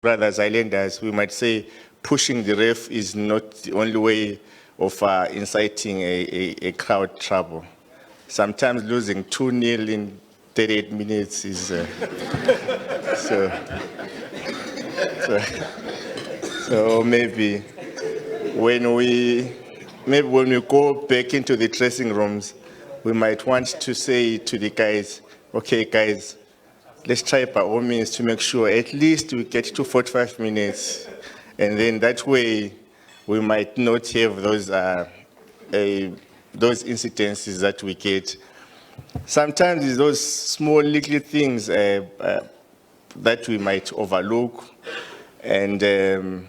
brothers islanders, we might say pushing the ref is not the only way of inciting a crowd trouble. Sometimes losing 2-0 in 38 minutes is so maybe when we go back into the dressing rooms, we might want to say to the guys, okay, guys, let's try by all means to make sure at least we get to 45 minutes. And then that way, we might not have those incidences that we get. Sometimes it's those small little things that we might overlook. And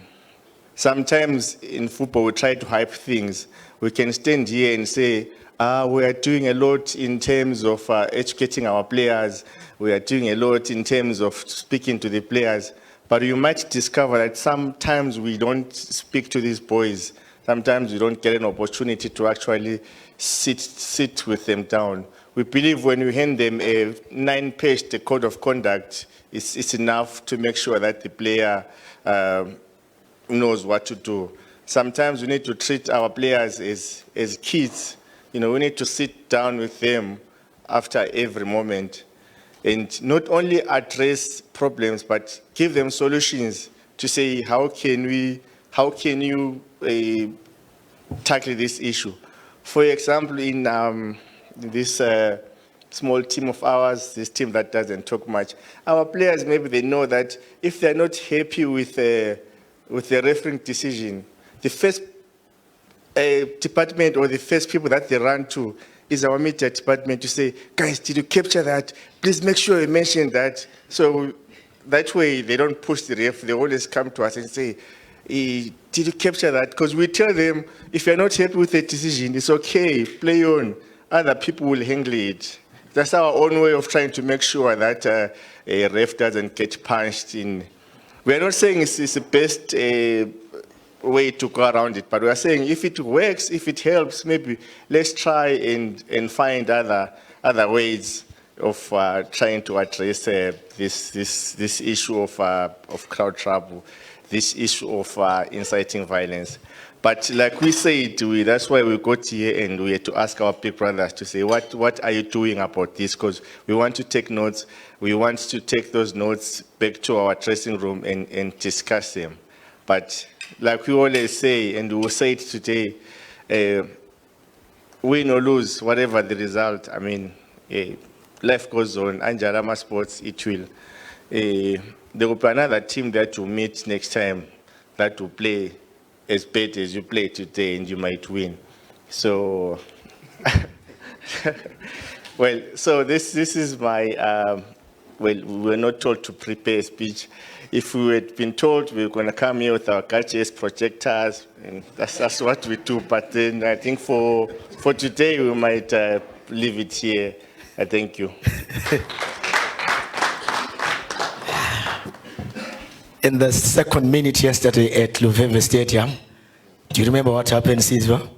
sometimes in football, we try to hype things. We can stand here and say, we are doing a lot in terms of educating our players. We are doing a lot in terms of speaking to the players. But you might discover that sometimes we don't speak to these boys. Sometimes we don't get an opportunity to actually sit with them down. We believe when we hand them a 9-page code of conduct, it's enough to make sure that the player knows what to do. Sometimes we need to treat our players as kids. We need to sit down with them after every moment and not only address problems, but give them solutions to say, how can you tackle this issue? For example, in this small team of ours, this team that doesn't talk much, our players, maybe they know that if they're not happy with the refereeing decision, the first department or the first people that they run to is our media department to say, guys, did you capture that? Please make sure you mention that. So that way they don't push the ref. They always come to us and say, did you capture that? Because we tell them, if you're not happy with the decision, it's okay, play on. Other people will handle it. That's our own way of trying to make sure that a ref doesn't get punched in. We're not saying it's the best way to go around it, but we are saying if it works, if it helps, maybe let's try and find other ways of trying to address this issue of crowd trouble, this issue of inciting violence. But like we said, that's why we got here and we had to ask our big brothers to say, what are you doing about this? Because we want to take notes. We want to take those notes back to our dressing room and discuss them. But like we always say, and we will say it today, win or lose, whatever the result, I mean, life goes on. Anjarama Sports, it will. There will be another team that will meet next time that will play as bad as you play today, and you might win. So, well, so this is my, well, we were not told to prepare a speech. If we had been told we were going to come here with our gadgets, projectors, and that's what we do. But then I think for today, we might leave it here. I thank you. In the second minute yesterday at Luveve Stadium, do you remember what happened, Sizwa?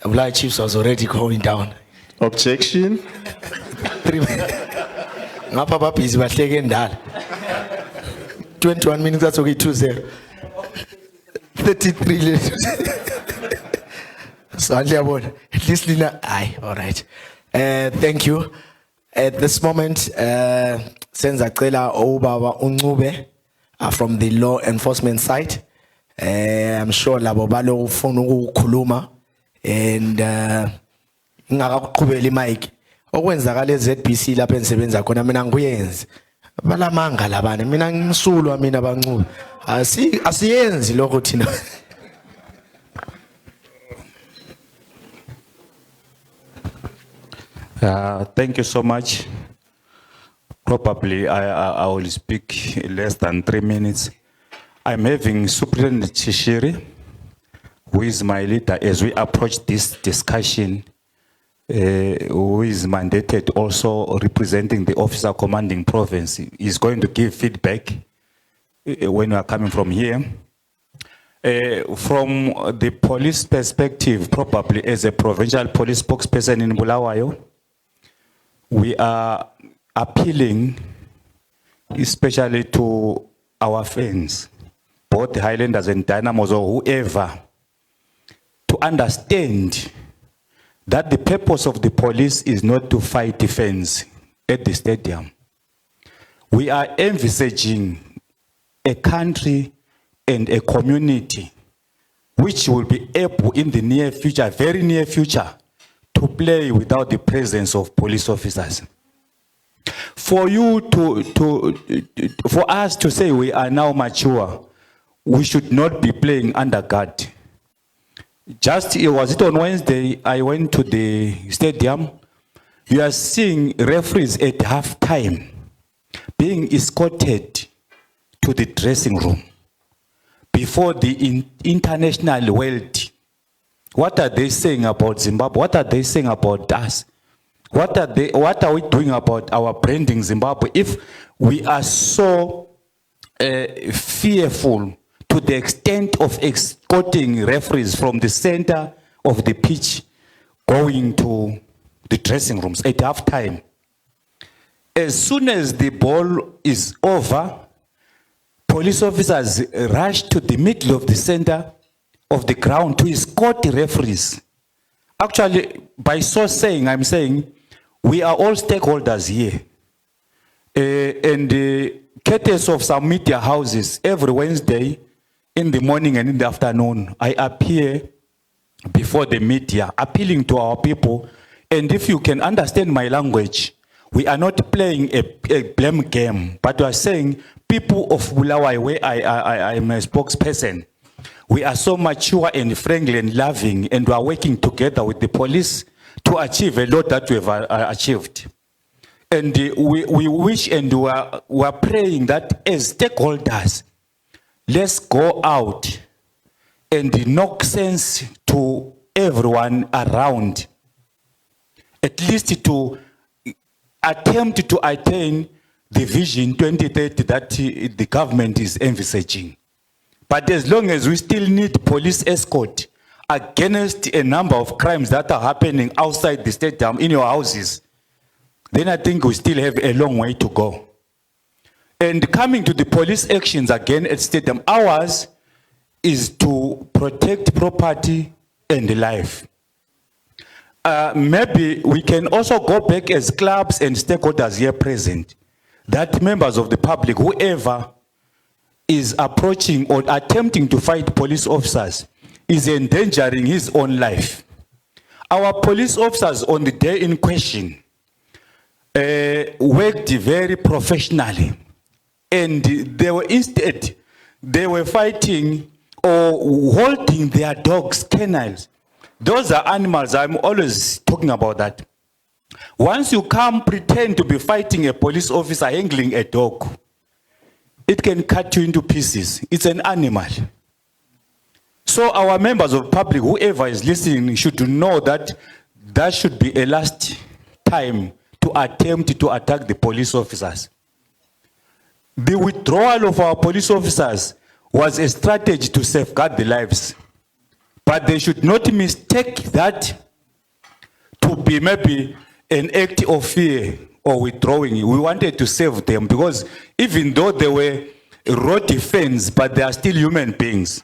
Abulai Chiefs was already going down. Objection? Ngapha babhizi bahleke endala. 21 minutes, that's okay, 2-0. 33 letters. So, at least Lina, aye, all right. Thank you. At this moment, Senza Trela Obaba Uncube from the law enforcement side. I'm sure Labobalo Fonu Kuluma and Ngakubeli Mike. Okwenzakala ZBC lapha ensebenza khona mina nguyenzi. Balamanga labane mina ngisulwa mina banqube. Asiyenzi lokho thina. Thank you so much. Probably I will speak less than 3 minutes. I'm having Superintendent Chishiri, who is my leader as we approach this discussion, who is mandated also representing the officer commanding province. Is going to give feedback when we are coming from here. From the police perspective, probably as a provincial police spokesperson in Bulawayo, we are appealing especially to our fans, both Highlanders and Dynamos or whoever, to understand that the purpose of the police is not to fight defense at the stadium. We are envisaging a country and a community which will be able in the near future, very near future, to play without the presence of police officers. For us to say we are now mature, we should not be playing under guard. Was it on Wednesday, I went to the stadium. You are seeing referees at halftime being escorted to the dressing room before the international world. What are they saying about Zimbabwe? What are they saying about us? What are we doing about our branding Zimbabwe if we are so fearful to the extent of escorting referees from the center of the pitch going to the dressing rooms at halftime? As soon as the ball is over, police officers rush to the middle of the center of the ground to escort the referees. Actually, by so saying, I'm saying we are all stakeholders here. And courtesy of some media houses, every Wednesday in the morning and in the afternoon, I appear before the media, appealing to our people. And if you can understand my language, we are not playing a blame game, but we are saying, people of Bulawayo, where I am a spokesperson, we are so mature and friendly and loving, and we are working together with the police to achieve a lot that we have achieved. And we wish and we are praying that as stakeholders, let's go out and knock sense to everyone around, at least to attempt to attain the vision 2030 that the government is envisaging. But as long as we still need police escort against a number of crimes that are happening outside the stadium in your houses, then I think we still have a long way to go. And coming to the police actions again at stadium, ours is to protect property and life. Maybe we can also go back as clubs and stakeholders here present, that members of the public, whoever is approaching or attempting to fight police officers, is endangering his own life. Our police officers on the day in question worked very professionally, and they were fighting or holding their dogs, canines. Those are animals. I'm always talking about that. Once you come pretend to be fighting a police officer handling a dog, it can cut you into pieces. It's an animal. So our members of the public, whoever is listening, should know that that should be a last time to attempt to attack the police officers. The withdrawal of our police officers was a strategy to safeguard the lives. But they should not mistake that to be maybe an act of fear or withdrawing. We wanted to save them because even though they were road defense, but they are still human beings.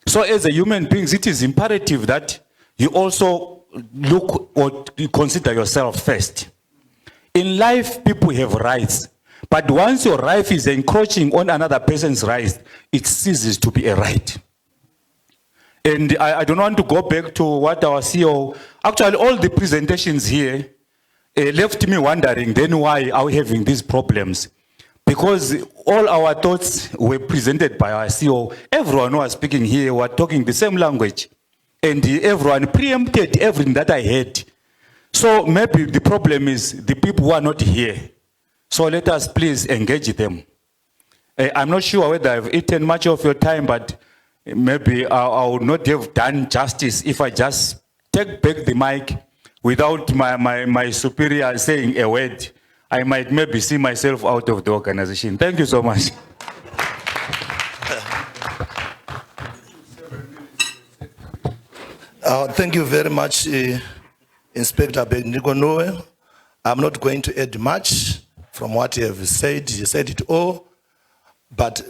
So as a human beings, it is imperative that you also look or consider yourself first. In life, people have rights. But once your right is encroaching on another person's rights, it ceases to be a right. And I don't want to go back to what our CEO, actually all the presentations here left me wondering then why are we having these problems? Because all our thoughts were presented by our CEO. Everyone who was speaking here were talking the same language. And everyone preempted everything that I heard. So maybe the problem is the people who are not here. So let us please engage them. I'm not sure whether I've eaten much of your time, but maybe I would not have done justice if I just take back the mic without my superior saying a word. I might maybe see myself out of the organization. Thank you so much. Thank you very much, Inspector Benikonoe. I'm not going to add much from what you have said. You said it all. But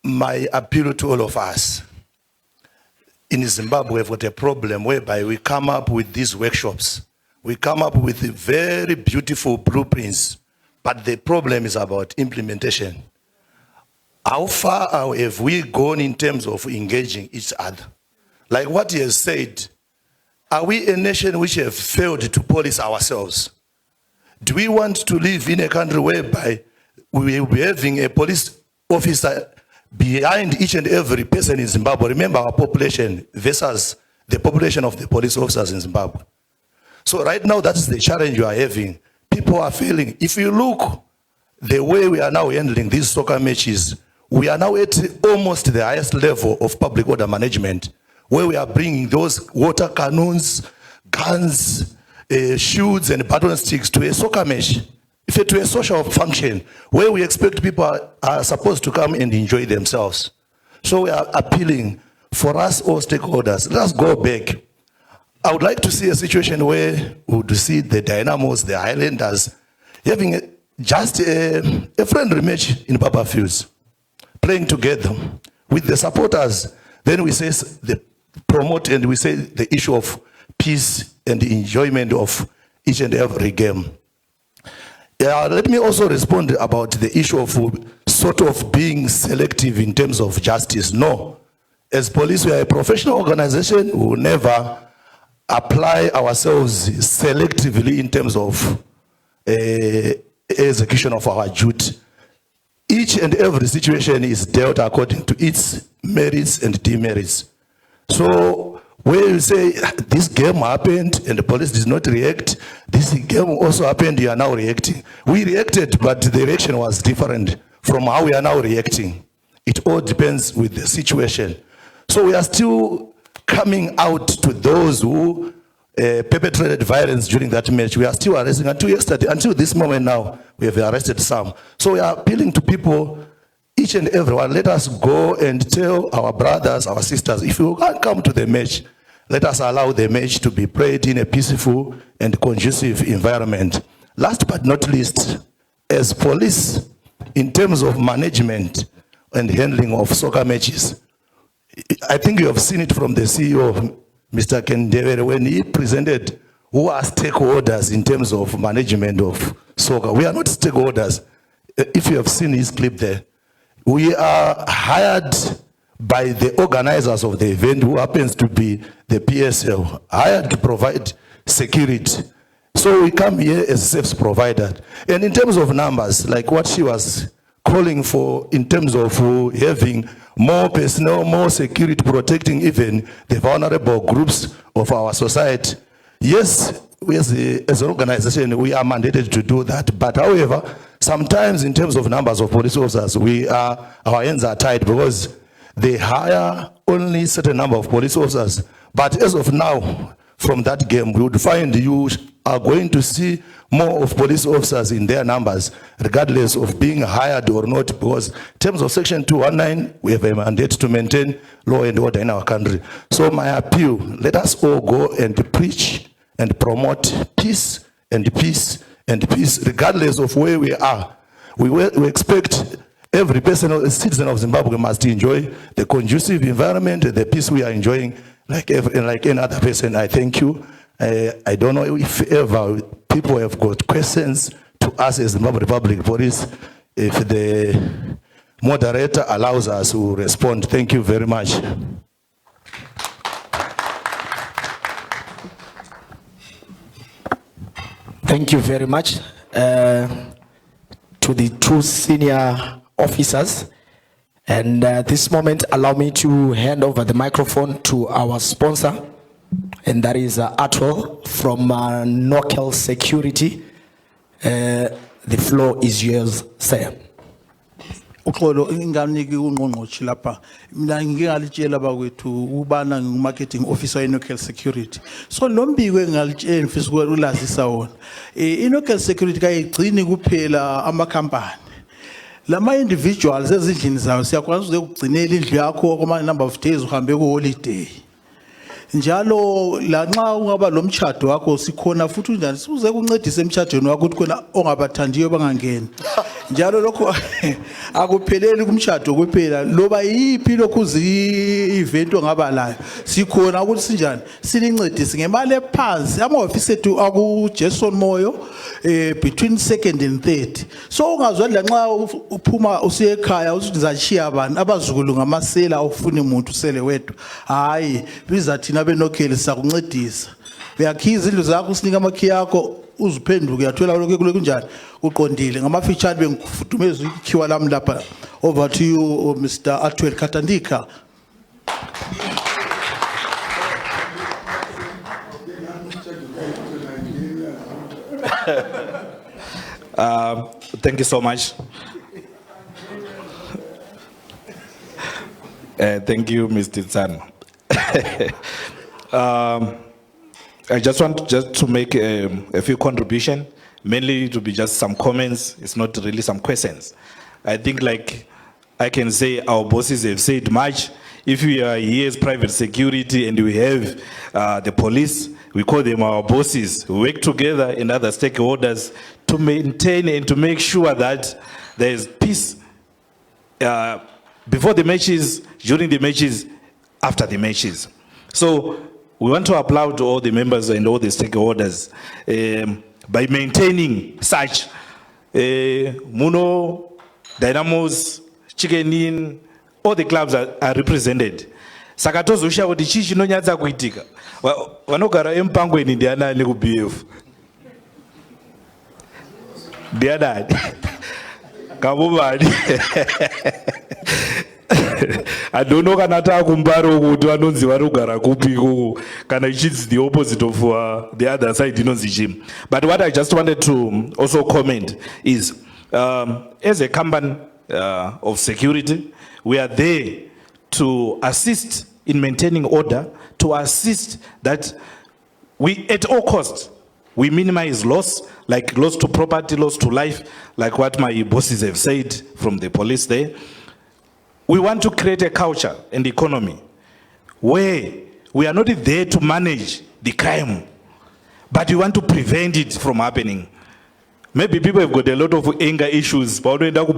my appeal to all of us, in Zimbabwe, we've got a problem whereby we come up with these workshops. We come up with very beautiful blueprints, but the problem is about implementation. How far have we gone in terms of engaging each other? Like what he has said, are we a nation which have failed to police ourselves? Do we want to live in a country whereby we will be having a police officer behind each and every person in Zimbabwe? Remember our population versus the population of the police officers in Zimbabwe. So right now, that's the challenge you are having. People are failing. If you look the way we are now handling these soccer matches, we are now at almost the highest level of public order management, where we are bringing those water cannons, guns, shields and baton sticks to a soccer match, to a social function, where we expect people are supposed to come and enjoy themselves. So we are appealing for us all stakeholders, let us go back. I would like to see a situation where we would see the Dynamos, the Highlanders, having just a friendly match in Baba Fields, playing together with the supporters. Then we say promote and we say the issue of peace and the enjoyment of each and every game. Let me also respond about the issue of sort of being selective in terms of justice. No, as police, we are a professional organization. We will never apply ourselves selectively in terms of execution of our duty. Each and every situation is dealt according to its merits and demerits. So where you say this game happened and the police did not react, this game also happened, you are now reacting. We reacted, but the reaction was different from how we are now reacting. It all depends with the situation. So we are still coming out to those who perpetrated violence during that match. We are still arresting until yesterday, until this moment now, we have arrested some. So we are appealing to people, each and everyone, let us go and tell our brothers, our sisters, if you can't come to the match, let us allow the match to be played in a peaceful and conducive environment. Last but not least, as police, in terms of management and handling of soccer matches, I think you have seen it from the CEO, Mr. Kendevere, when he presented who are stakeholders in terms of management of soccer. We are not stakeholders. If you have seen his clip there, we are hired by the organizers of the event, who happens to be the PSL, hired to provide security. So we come here as a service provider. And in terms of numbers, like what she was calling for in terms of having more personnel, more security, protecting even the vulnerable groups of our society. Yes, we as an organization, we are mandated to do that. But however, sometimes in terms of numbers of police officers, our hands are tied because they hire only a certain number of police officers. But as of now, from that game, we would find you are going to see more of police officers in their numbers, regardless of being hired or not, because in terms of Section 219, we have a mandate to maintain law and order in our country. So my appeal, let us all go and preach and promote peace and peace and peace, regardless of where we are. We expect every person, a citizen of Zimbabwe, must enjoy the conducive environment, the peace we are enjoying, like any other person. I thank you. I don't know if ever people have got questions to us as Zimbabwe Republic Police. If the moderator allows us to respond, thank you very much. Thank you very much to the two senior officers. And at this moment, allow me to hand over the microphone to our sponsor, and that is Atwell from Nokel Security. The floor is yours, sir. Uxolo inganiki ungqongqotshi lapha mina ngingalitshela bakwethu ubana ngu-marketing officer e-Nokel Security. So lo mbiko engalitshela mfisa ulazisa wona. I-Nokel Security kayigcini kuphela amakhampani. Lama individuals ezindlini zawo siyakwazi ukugcinela indlu yakho kuma number of days uhambe ku holiday. njalo la nxa ungaba lomtchado wakho sikhona futhi unjani sibuze kuncedise emtchadweni wakho ukuthi khona ongabathandiyo bangangeni njalo lokho akupheleli kumtchado kuphela loba yipi lokhu event ongaba layo sikhona ukuthi sinjani sinincedise ngemali ephansi amahofisi ethu aku Jason Moyo between second and third so ungazwa la nxa uphuma usiye ekhaya uthi ngizachiya abantu abazukulu ngamasela ufuna umuntu usele wedwa hayi bizathina benokheli sakuncedisa uyakhiza indlu zakho usinika amakhi yakho uziphenduke uyathola lokho kule kunjani uqondile ngamafitshane bengifudumeza ikhiwa lami lapha over to you Mr. Atwell Katandika. Thank you so much. Thank you, Mr. Tsan. I just want to make a few contributions, mainly to be just some comments. It's not really some questions. I think like I can say our bosses have said much. If we are here as private security and we have the police, we call them our bosses. We work together in other stakeholders to maintain and to make sure that there is peace before the matches, during the matches, after the matches. So we want to applaud to all the members and all the stakeholders by maintaining such Muno, Dynamos, Chicken Inn, all the clubs are represented. Sakatozo usha kuti chichi nonyadza kuitika. Vanogara empangweni ndianani ku BF. Ndianani. Kabubani. I don't know kana takumbaro kuti vanonzi varogara kupi kuku kana ichidzi the opposite of the other side inonzi chim. But what I just wanted to also comment is as a company of security, we are there to assist in maintaining order, to assist that we, at all costs, we minimize loss, like loss to property, loss to life, like what my bosses have said from the police there. We want to create a culture and economy where we are not there to manage the crime, but we want to prevent it from happening. Maybe people have got a lot of anger issues, but they've got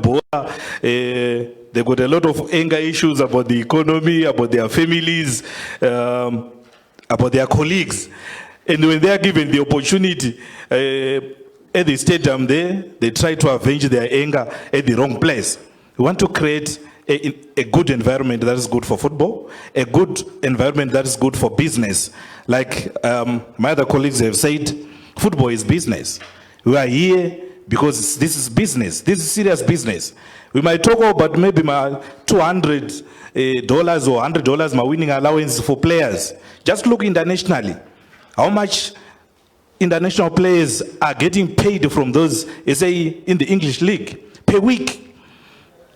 a lot of anger issues about the economy, about their families, about their colleagues. And when they are given the opportunity at the stadium there, they try to avenge their anger at the wrong place. We want to create a good environment that is good for football, a good environment that is good for business. Like my other colleagues have said, football is business. We are here because this is business. This is serious business. We might talk about maybe my $200 or $100 my winning allowance for players. Just look internationally. How much international players are getting paid from those, say, in the English league per week?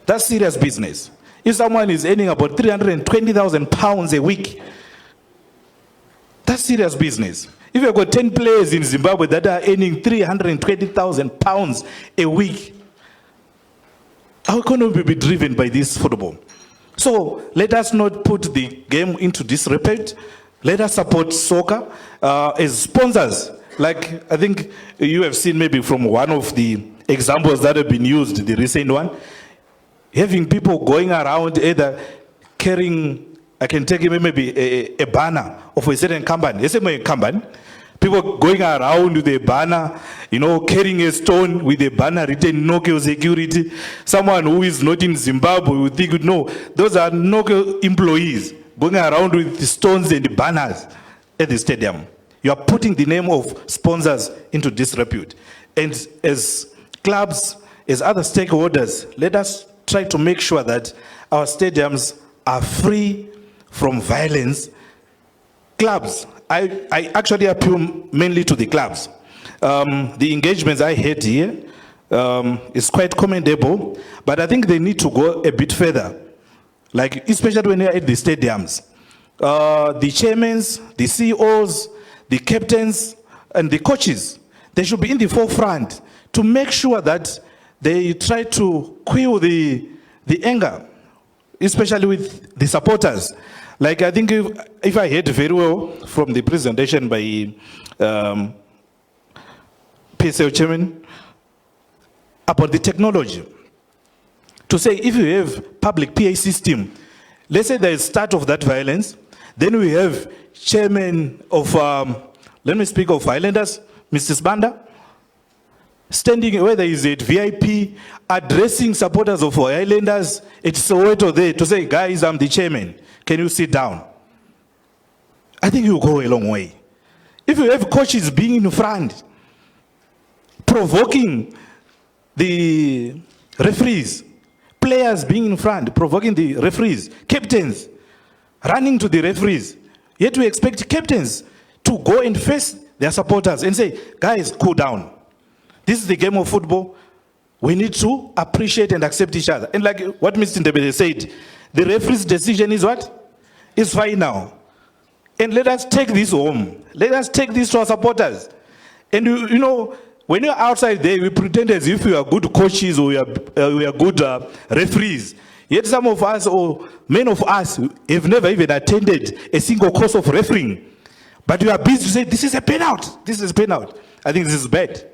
That's serious business. If someone is earning about £320,000 a week, that's serious business. If you've got 10 players in Zimbabwe that are earning £320,000 a week, how can we be driven by this football? So let us not put the game into disrepute. Let us support soccer as sponsors. Like I think you have seen maybe from one of the examples that have been used, the recent one, having people going around either carrying, I can take maybe a banner of a certain company. It's a company. People going around with a banner, you know, carrying a stone with a banner written Nokia security. Someone who is not in Zimbabwe would think, no, those are Nokia employees going around with stones and banners at the stadium. You are putting the name of sponsors into disrepute. And as clubs, as other stakeholders, let us try to make sure that our stadiums are free from violence. Clubs, I actually appeal mainly to the clubs. The engagements I had here is quite commendable, but I think they need to go a bit further. Like, especially when you're at the stadiums. The chairmen, the CEOs, the captains, and the coaches, they should be in the forefront to make sure that they try to quell the anger especially with the supporters. Like I think if I heard very well from the presentation by PSL chairman about the technology, to say if you have public PA system, let's say there is start of that violence, then we have chairman of, let me speak of Highlanders, Mr. Sbanda, standing where there is a VIP, addressing supporters of Highlanders, it's Soweto there to say, guys, I'm the chairman, can you sit down? I think you go a long way. If you have coaches being in front, provoking the referees, players being in front, provoking the referees, captains, running to the referees, yet we expect captains to go and face their supporters and say, guys, cool down. This is the game of football. We need to appreciate and accept each other. And like what Mr. Ndebele said, the referee's decision is what? Is final. And let us take this home. Let us take this to our supporters. And you know, when you're outside there, we pretend as if we are good coaches or we are good referees. Yet some of us, or many of us, have never even attended a single course of refereeing. But we are busy to say, this is a penalty. This is a penalty. I think this is bad.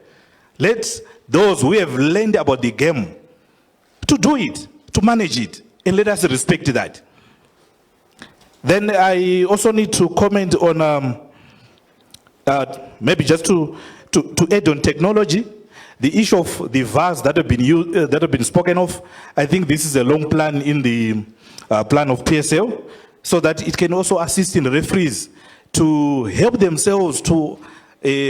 Let those who have learned about the game to do it, to manage it, and let us respect that. Then I also need to comment on, maybe just to add on technology, the issue of the VARs that have been used, that have been spoken of. I think this is a long plan in the plan of PSL, so that it can also assist in referees to help themselves to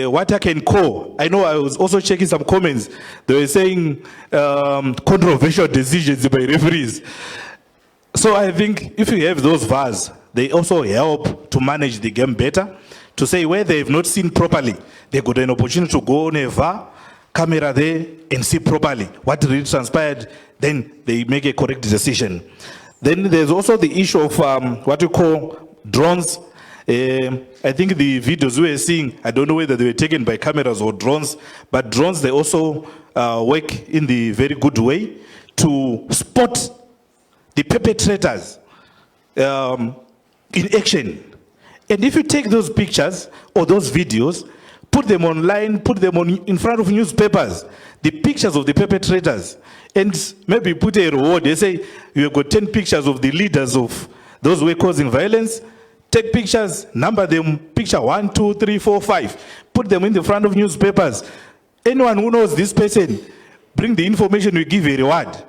what I can call, I know I was also checking some comments, they were saying controversial decisions by referees. So I think if you have those VARs, they also help to manage the game better, to say where they have not seen properly, they got an opportunity to go on a VAR camera there and see properly what really transpired, then they make a correct decision. Then there's also the issue of what you call drones. I think the videos we were seeing, I don't know whether they were taken by cameras or drones, but drones, they also work in the very good way to spot the perpetrators in action. And if you take those pictures or those videos, put them online, put them in front of newspapers, the pictures of the perpetrators, and maybe put a reward. They say, you have got 10 pictures of the leaders of those who were causing violence. Take pictures, number them, picture 1, 2, 3, 4, 5. Put them in the front of newspapers. Anyone who knows this person, bring the information, we give a reward.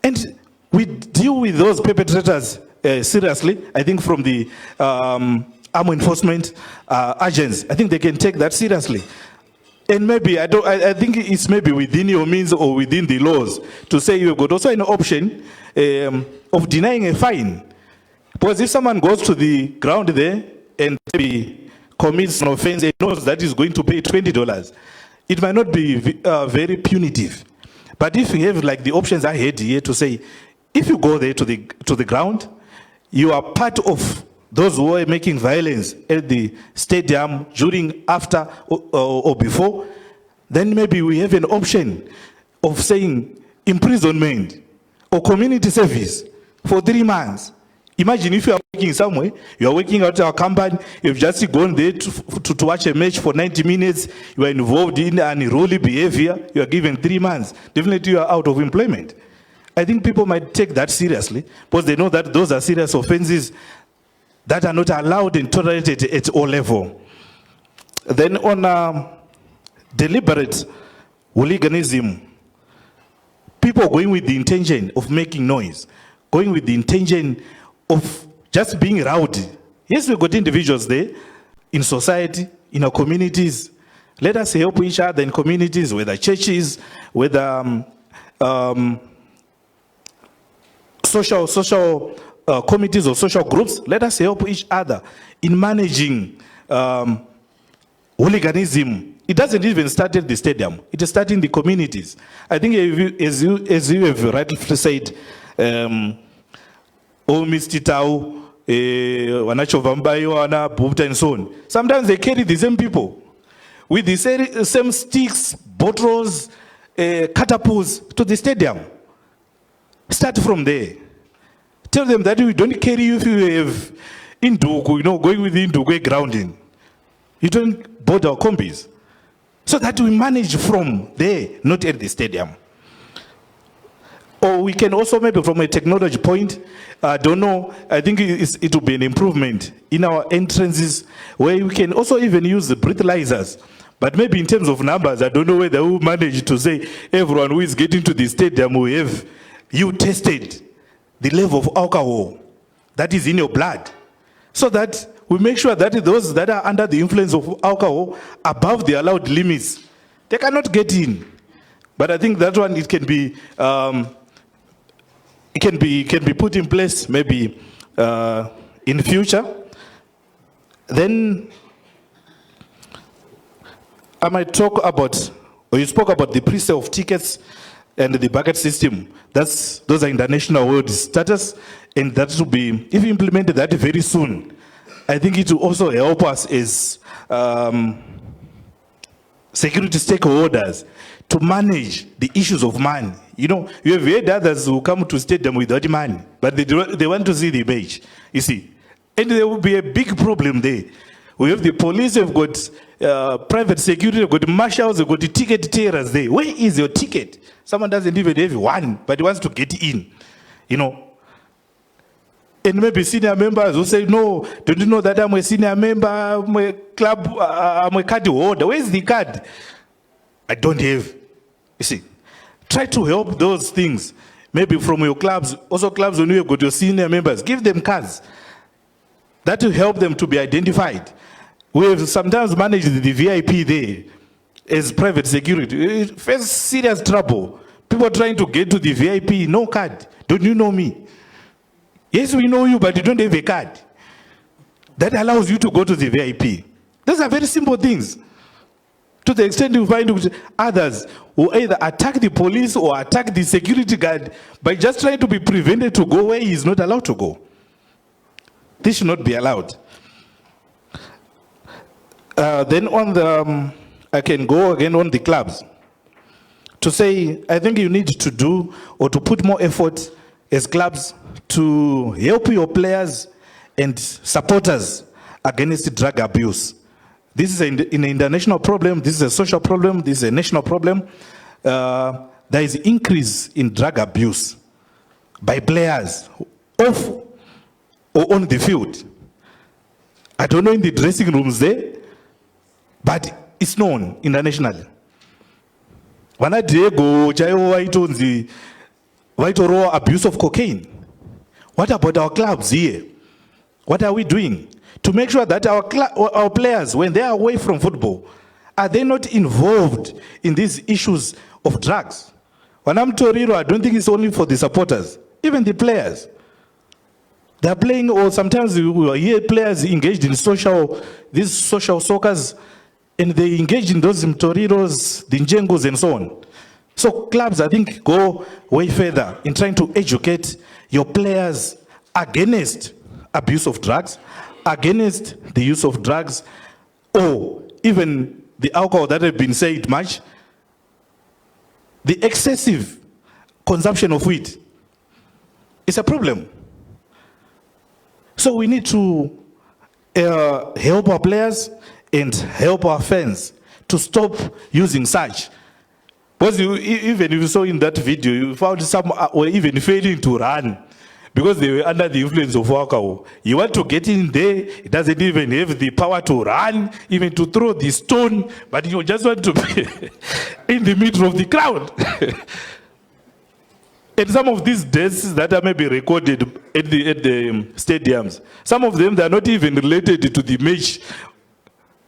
And we deal with those perpetrators seriously. I think from the arm enforcement agents, I think they can take that seriously. And maybe, I think it's maybe within your means or within the laws to say you've got also an option of denying a fine. Because if someone goes to the ground there and maybe commits an offense and knows that he's going to pay $20, it might not be very punitive. But if you have like the options I had here to say, if you go there to the ground, you are part of those who are making violence at the stadium during, after, or before, then maybe we have an option of saying imprisonment or community service for 3 months. Imagine if you are working somewhere, you are working at our company, you've just gone there to watch a match for 90 minutes, you are involved in unruly behavior, you are given 3 months. Definitely you are out of employment. I think people might take that seriously because they know that those are serious offenses that are not allowed and tolerated at all levels. Then on deliberate hooliganism, people going with the intention of making noise, going with the intention of just being rowdy. Yes, we've got individuals there in society, in our communities. Let us help each other in communities, whether churches, whether social committees or social groups. Let us help each other in managing hooliganism. It doesn't even start at the stadium. It is starting in the communities. I think as you have rightly said, Mr. Tau, Wanacho Vambayo, Wana, Bubta, and so on. Sometimes they carry the same people with the same sticks, bottles, catapults to the stadium. Start from there. Tell them that we don't carry you if you have Induku, going with the Induku grounding. You don't board our combis. So that we manage from there, not at the stadium. Or we can also, maybe from a technology point, I don't know, I think it will be an improvement in our entrances where we can also even use the breathalyzers. But maybe in terms of numbers, I don't know whether we manage to say everyone who is getting to the stadium will have you tested the level of alcohol that is in your blood. So that we make sure that those that are under the influence of alcohol above the allowed limits, they cannot get in. But I think that one, it can be put in place maybe in future. Then I might talk about, or you spoke about the pre-sale of tickets and the bucket system. Those are international world status, and that will be, if we implemented that very soon, I think it will also help us as security stakeholders to manage the issues of money. You have heard others who come to stadium without money, but they want to see the image, you see. And there will be a big problem there. We have the police, we've got private security, we've got marshals, we've got the ticket tearers there. Where is your ticket? Someone doesn't even have one, but he wants to get in, And maybe senior members who say, no, don't you know that I'm a senior member, I'm a club, I'm a card holder. Where's the card? I don't have. You see, try to help those things. Maybe from your clubs, also clubs when you have got your senior members, give them cards. That will help them to be identified. We have sometimes managed the VIP there as private security. Face serious trouble. People trying to get to the VIP, no card. Don't you know me? Yes, we know you, but you don't have a card. That allows you to go to the VIP. Those are very simple things. To the extent you find others who either attack the police or attack the security guard by just trying to be prevented to go where he is not allowed to go. This should not be allowed. Then on I can go again on the clubs. To say, I think you need to do or to put more effort as clubs to help your players and supporters against drug abuse. This is an international problem, this is a social problem, this is a national problem. There is increase in drug abuse by players off or on the field. I don't know in the dressing rooms there, but it's known internationally. When I go, raw abuse of cocaine. What about our clubs here? What are we doing to make sure that our players, when they are away from football, are they not involved in these issues of drugs? When I'm Toriro, I don't think it's only for the supporters, even the players. They're playing, or sometimes we hear players engaged in these social soccers, and they engage in those Toriros, the Njengos, and so on. So clubs, I think, go way further in trying to educate your players against abuse of drugs, against the use of drugs, or even the alcohol that have been said much, the excessive consumption of wheat is a problem. So we need to help our players and help our fans to stop using such. Because even if you saw in that video, you found some were even failing to run because they were under the influence of alcohol. You want to get in there, it doesn't even have the power to run, even to throw the stone, but you just want to be in the middle of the crowd. And some of these deaths that are maybe recorded at the stadiums, some of them, they are not even related to the match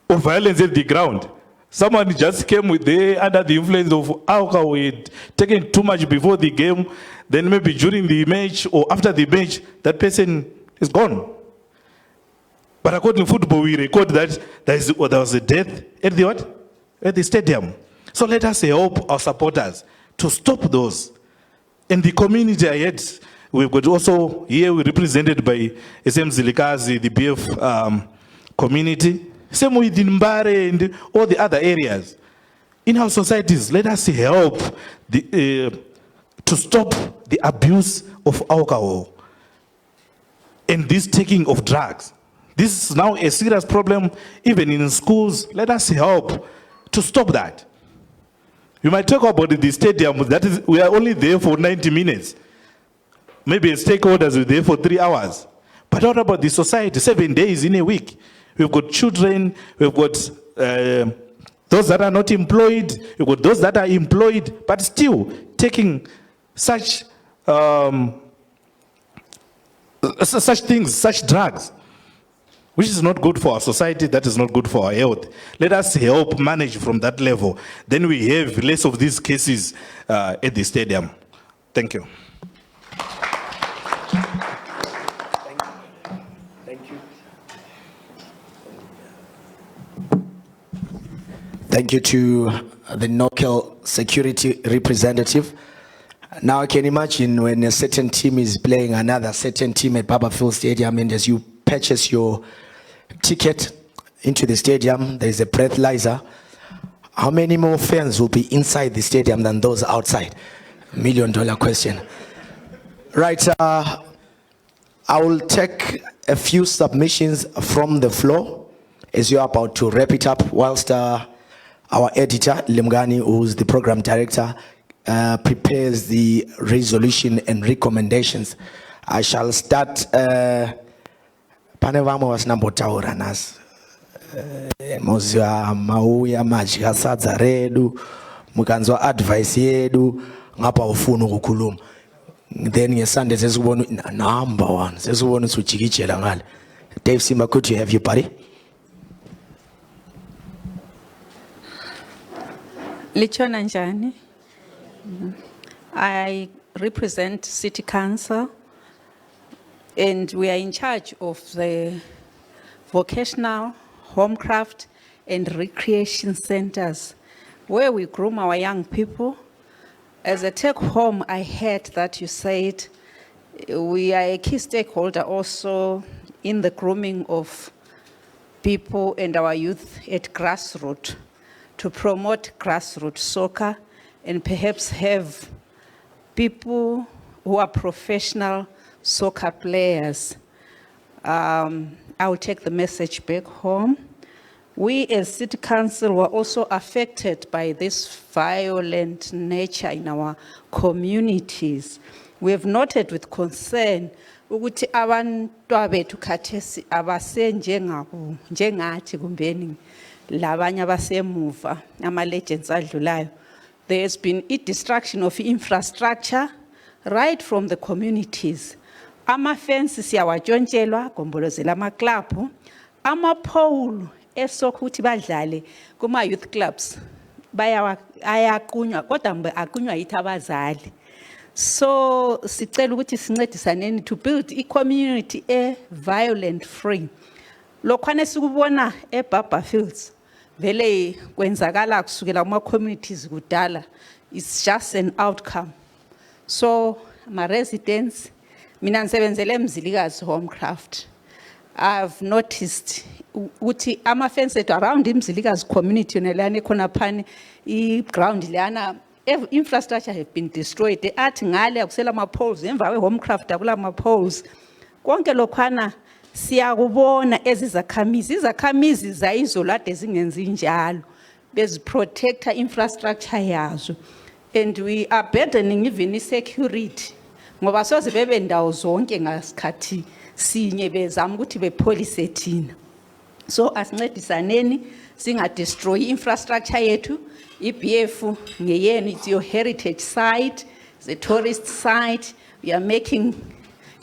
of violence at the ground. Someone just came there under the influence of alcohol, had taken too much before the game, then maybe during the match or after the match, that person is gone. But according to football, we record that there was a death at the what? At the stadium. So let us help our supporters to stop those. In the community ahead, we've got also, here we're represented by SM Zilikazi, the BF community. Same with Mbare and all the other areas. In our societies, let us help to stop the abuse of alcohol. And this taking of drugs. This is now a serious problem, even in schools. Let us help to stop that. You might talk about the stadium, that is, we are only there for 90 minutes. Maybe as stakeholders, we're there for 3 hours. But what about the society? 7 days in a week. We've got children, we've got those that are not employed, we've got those that are employed, but still taking such things, such drugs, which is not good for our society, that is not good for our health. Let us help manage from that level. Then we have less of these cases at the stadium. Thank you. Thank you to the local security representative. Now I can imagine when a certain team is playing another certain team at Barberfield Stadium, and as you purchase your ticket into the stadium, there's a breathalyzer. How many more fans will be inside the stadium than those outside? $1 million question. Right, I will take a few submissions from the floor as you're about to wrap it up, whilst our editor, Limgani, who's the program director, prepares the resolution and recommendations. I shall start. Panevamo was number tauranas. Mozia mauya majika sadza redu, mukanzwa advice yedu, ngapa ufunu kukuluma. Then ngesande sesubona number 1, sesubona suchikichela ngale. Dave Simba, could you have your party? Lichona njani? I represent City Council, and we are in charge of the vocational, homecraft, and recreation centers, where we groom our young people. As a take home, I heard that you said we are a key stakeholder also in the grooming of people and our youth at grassroots, to promote grassroots soccer and perhaps have people who are professional soccer players. I will take the message back home. We as City Council were also affected by this violent nature in our communities. We have noted with concern ukuthi abantu abethu khathesi abasenjengathi kumbeni labanye abasemuva ama-legends adlulayo. There has been a destruction of infrastructure right from the communities. Ama-fence siyawatshontshela gombolozela ama-club, ama-pole esokuthi badlale kuma-youth clubs ayaqunywa kodwa mbe aqunywa yithi abazali. So sicela ukuthi sincedisaneni to build a community violent free. Lokhwana sikubona eBarberfields vele kwenzakala kusukela kuma communities kudala, it's just an outcome. So my residents, mina ngisebenzele eMzilikazi Homecraft, I've noticed ukuthi ama fence around iMzilikazi community nelana khona phani I ground lana infrastructure have been destroyed. Athi ngale akusela ama poles emva we Homecraft akula ama poles. Konke lokhwana siyakubona izakhamizi zayizolade zingenzi njalo beziprotecta infrastructure yazo, and we are burdening even security ngoba soze bebe ndawo zonke ngasikhathi sinye bezama ukuthi bepolice thina. So asincedisaneni singa destroy infrastructure yethu. IBF ngeyeni, it's your heritage site, it's a tourist site. We are making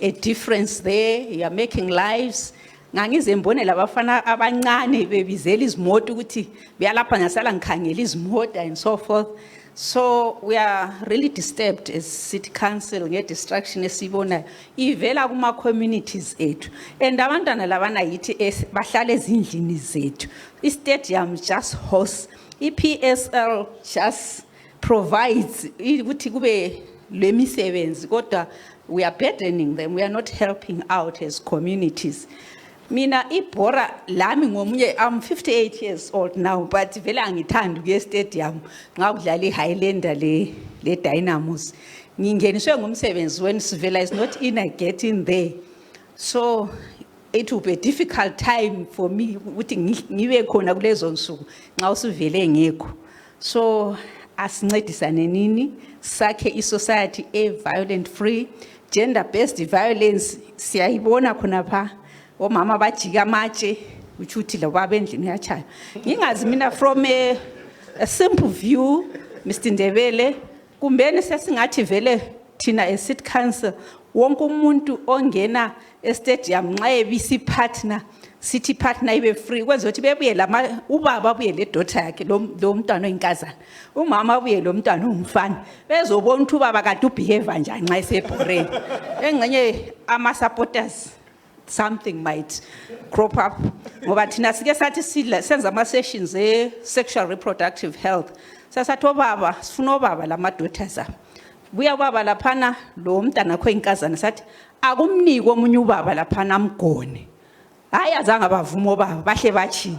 a difference there. We are making lives. Ngangizembone labafana abancane bebizela izimoto ukuthi beyalapha ngasala ngikhangela izimoto and so forth. So we are really disturbed as City Council nge-distraction esibona ivela kuma communities ethu, and abantwana labana yithi bahlala ezindlini zethu. I-stadium just hosts, PSL just provides ukuthi kube lemisebenzi kodwa we are burdening them. We are not helping out as communities. Mina ibhora lami ngomunye, I'm 58 years old now, but vele angithanda ukuye stadium nxa kudlala iHighlander le Dynamos. Ngingeniswe ngumsebenzi when Sivela is not in, I get in there. So it will be a difficult time for me ukuthi ngibe khona kulezo nsuku nxa usuvele ngekho. So asincedisane nini sakhe i-society violent free, gender based violence siyayibona khona pha omama bajika amatshe uthi lo baba endlini uyachaya. Ngingazi mina from a simple view Mr Ndebele kumbeni sesingathi vele thina as city council wonke umuntu ongena e-stadium nxa ebisi partner city partner ibe free kwenza ukuthi bebuye lama ubaba abuye le daughter yakhe lo mntwana oyinkazana umama abuye lo mntwana ongumfana bezobona ukuthi ubaba kade ubehave njani nxa esebhoreni engcenye ama supporters something might crop up ngoba thina sike sathi senza ama sessions sexual reproductive health sasathi obaba sifuna obaba lama daughters abo buya baba laphana lo mntana kho inkazana sathi akumnike omunye ubaba laphana amgone hayi azange bavuma baba bahle bathi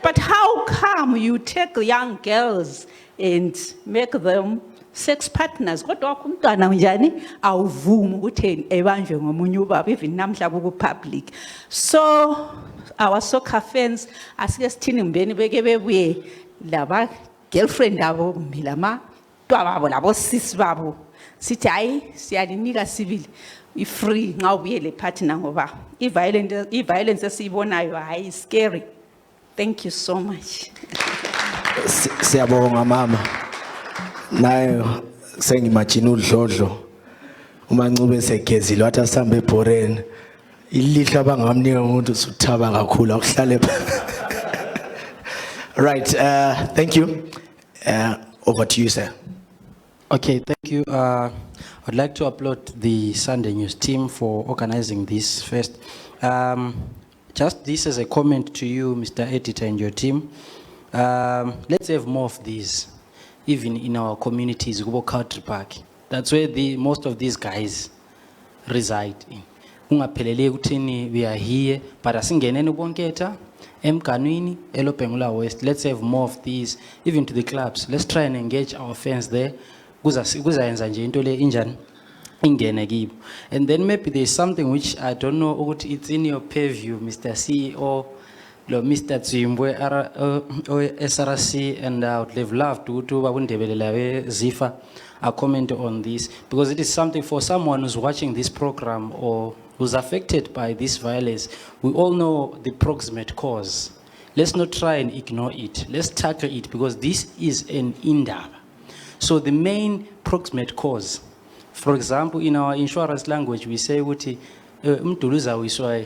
but how come you take young girls and make them sex partners kodwa wakho umntwana njani awuvumi ukuthi ebanjwe ngomunye ubaba even namhla ku public. So our soccer fans asike sithini mbeni beke bebuye laba girlfriend abo milama twababo labo sis babo sithi hayi siyalinika civil i-free nxa ubuye le partner ngoba i-violence esiyibonayo hayi scary. Thank you so much. Siyabonga mama. Nayo sengimagina udlodlo umancube segezile wathi asambe ebhoreni ilihlo abangamnika umuntu usuthaba kakhulu akuhlale. Right, thank you. Over to you, sir. Okay, thank you. I'd like to applaud the Sunday News team for organizing this first. Just this as a comment to you, Mr. Editor, and your team. Let's have more of these, even in our communities, Gubo Country Park. That's where most of these guys reside in. Ungaphelele ukuthini we are here, but asingeneni ukwonketha emganwini elopengula west. Let's have more of these, even to the clubs. Let's try and engage our fans there. Kuzayenza nje into le injani ingene kibo. And then maybe there's something which I don't know ukuthi it's in your purview, Mr. CEO, lo Mr. Tsimbwe SRC, and I would have loved to babundebelela Zifa a comment on this, because it is something for someone who's watching this program or who's affected by this violence. We all know the proximate cause. Let's not try and ignore it. Let's tackle it, because this is an indaba. So the main proximate cause, for example, in our insurance language, we say ukuthi umdulu uzawiswa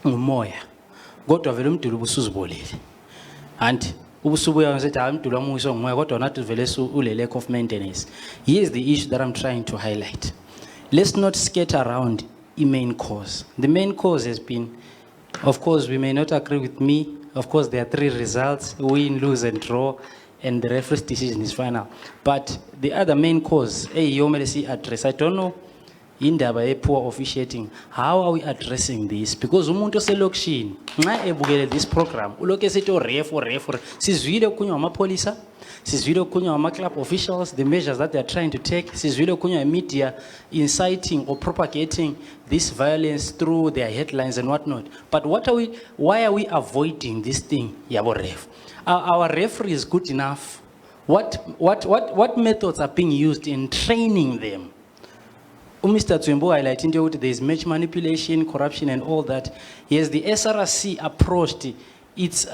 ngumoya kodwa vele umdulu ubusuzibolile, and ubusubuya ngisethi hayi umdulu wamuwiswa ngumoya kodwa nathi vele ule lack of maintenance. Here's the issue that I'm trying to highlight. Let's not scatter around the main cause. The main cause has been, of course, we may not agree with me. Of course, there are 3 results: win, lose, and draw, and the referee's decision is final. But the other main cause, address, I don't know, indaba poor officiating. How are we addressing this? Because umuntu oselokishini nxa ebukele this program uloke esithi ref sizwile ukunywa amapolisa, sizwile ukunywa ama-club officials, the measures that they are trying to take, sizwile ukunywa media inciting or propagating this violence through their headlines and whatnot. But why are we avoiding this thing, yabo ref? Our referee is good enough. What methods are being used in training them? Mr. Tswembo highlighting there is match manipulation, corruption, and all that. Yes, the SRC approached its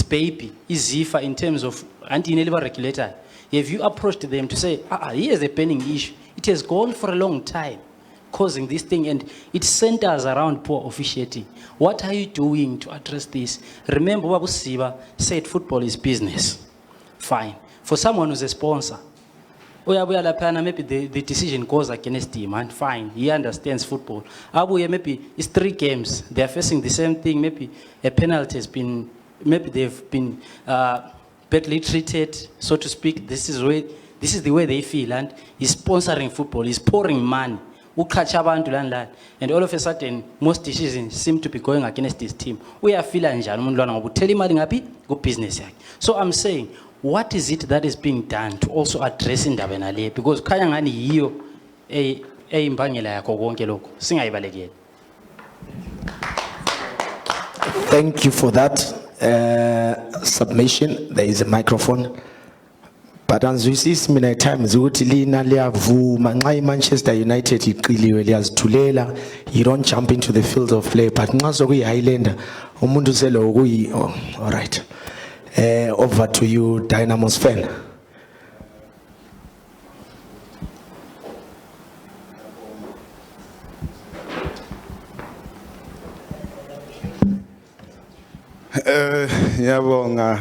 baby, Zifa, in terms of anti-enabler regulator. Have you approached them to say, here's a pending issue? It has gone for a long time, causing this thing, and it centers around poor officiating. What are you doing to address this? Remember, Babu Siba said football is business. Fine. For someone who's a sponsor, maybe the decision goes against him, and fine, he understands football. Maybe it's 3 games, they are facing the same thing, maybe a penalty has been, maybe they've been badly treated, so to speak. This is the way they feel, and he's sponsoring football, he's pouring money. And all of a sudden, most decisions seem to be going against this team. We are feeling business. So I'm saying, what is it that is being done to also address Ndabenale? Because Kayangani eyimbangela yakho konke lokho singayibalekeli. Thank you for that submission. There is a microphone. But anzwisisi mina at times ukuthi lina liyavuma nxa iManchester United iqiliwe liyazithulela, you don't jump into the field of play, but nxa sokuyi Highlander umuntu selo kuyi all right. Over to you, Dynamo's fan. Yabonga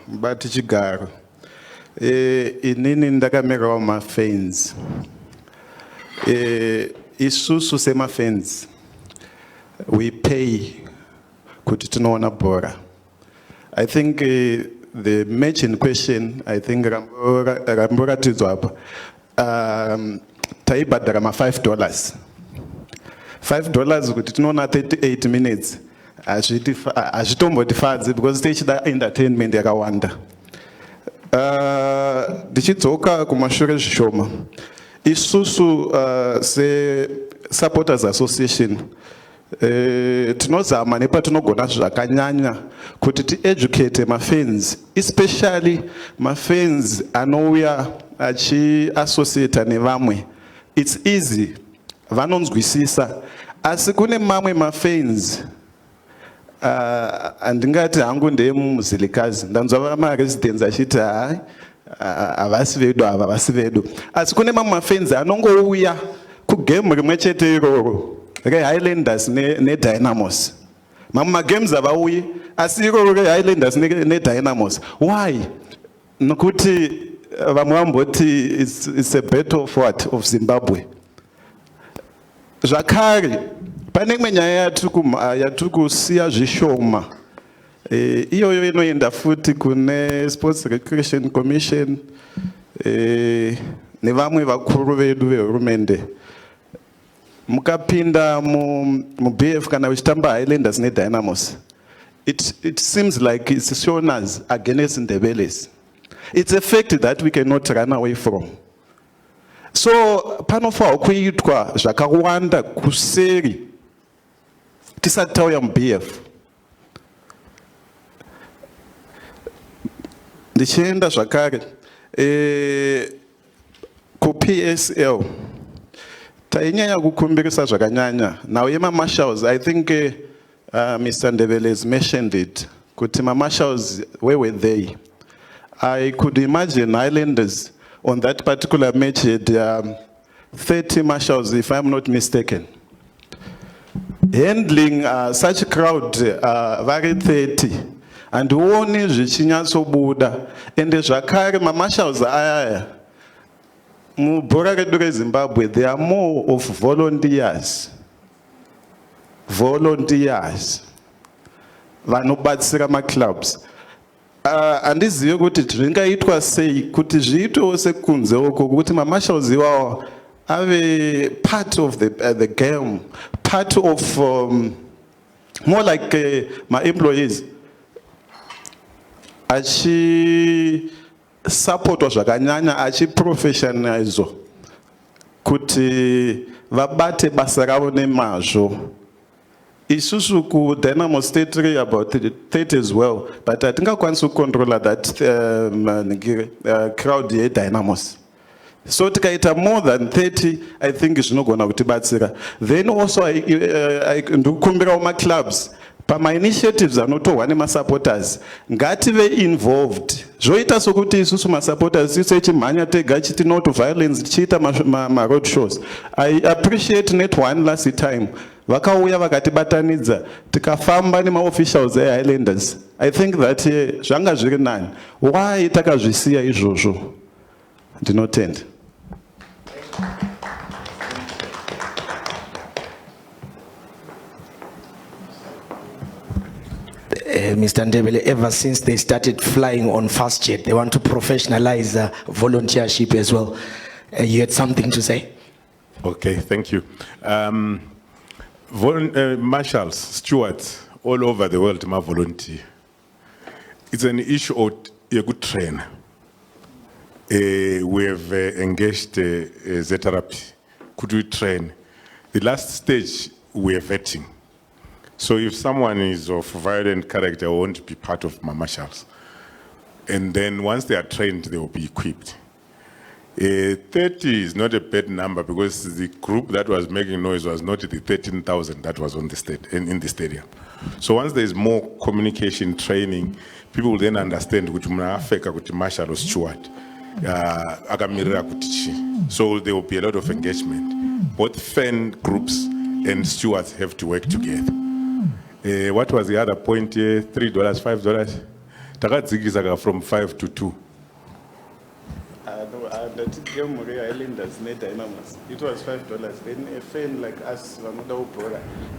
bathi chigaro inini ndakamera wa ma fans isusu sema fans we pay kuti tinoona bora. I think the match in question, I think Rambora Tizwap taibadara ma $5 kuti tinoona 38 minutes azvitomboti because tichida entertainment yakawanda. Ndichidzoka kumashure zvishoma isusu se supporters association tinozama nepatinogona zvakanyanya kuti ti-educate mafans, especially mafans anouya achi-associata nevamwe. It's easy, vanonzwisisa, asi kune mamwe mafans andingati hangu ndemuzilikazi ndanzwa ma-residents achiti hai havasi vedu ava vasi vedu, asi kune mamwe mafans anongouya kugame rimwe chete iroro reHighlanders neDynamos. Mamma games avauyi asi iroro reHighlanders neDynamos. Why? Nokuti vamwe vamboti it's a battle of what? Of Zimbabwe. Zvakare pane imwe nyaya yatikusiya zvishoma iyoyo inoenda futi kune Sports Recreation Commission nevamwe vakuru vedu vehurumende. Mukapinda mu BF kana uchitamba Highlanders neDynamos, it seems like it's shown us against Ndebeles. It's a fact that we cannot run away from. So panofa kuitwa zvakawanda kuseri tisati tauya mu BF. Ndichienda zvakare ku PSL tainyanya kukumbirisa zvakanyanya. Now yema marshals, I think Mr. Ndebele has mentioned it. Kuti ma marshals, where were they? I could imagine Highlanders on that particular match had 30 marshals, if I'm not mistaken. Handling such a crowd, very 30. And only zvichinyatsobuda. And zvakare ma marshals aya. Mubora redu reZimbabwe, there are more of volunteers. Vanobatsira ma-clubs. Handizivi kuti zvingaitwa sei kuti zviitewo sekunze uko kuti ma-marshals iwawo ave part of the game, part of more like ma-employees support zvakanyanya achiprofessionalize kuti vabate basa ravo nemazvo. Isusu ku Dynamos State about 30 as well, but hatingakwanisi kucontrola that crowd yeDynamos. So tikaita more than 30, I think zvinogona kutibatsira. Then also ndikukumbirawo ma-clubs pama initiatives anotorwa nema-supporters ngative involved. Zvoita sokuti isusu ma-supporters tisechimhanya tega chiti no to violence tichiita ma-road shows. I appreciate net one last time vakauya vakatibatanidza tikafamba nema-officials eHighlanders. I think that zvanga zviri nani. Why takazvisiya izvozvo? Ndinotenda. Mr. Ndebele, ever since they started flying on FastJet, they want to professionalize volunteership as well. You had something to say? Okay, thank you. Marshals, stewards, all over the world, my volunteer. It's an issue of a good trainer. We have engaged Zetherapy could we train? The last stage, we're vetting. So if someone is of violent character, won't be part of my marshals. And then once they are trained, they will be equipped. 30 is not a bad number because the group that was making noise was not the 13,000 that was on the in the stadium. So once there is more communication training, people will then understand which marshal or steward. So there will be a lot of engagement. Both fan groups and stewards have to work together. What was the other point here? $3, $5? Takadzikizaka from 5 to 2. It was $5. Then a fan like us,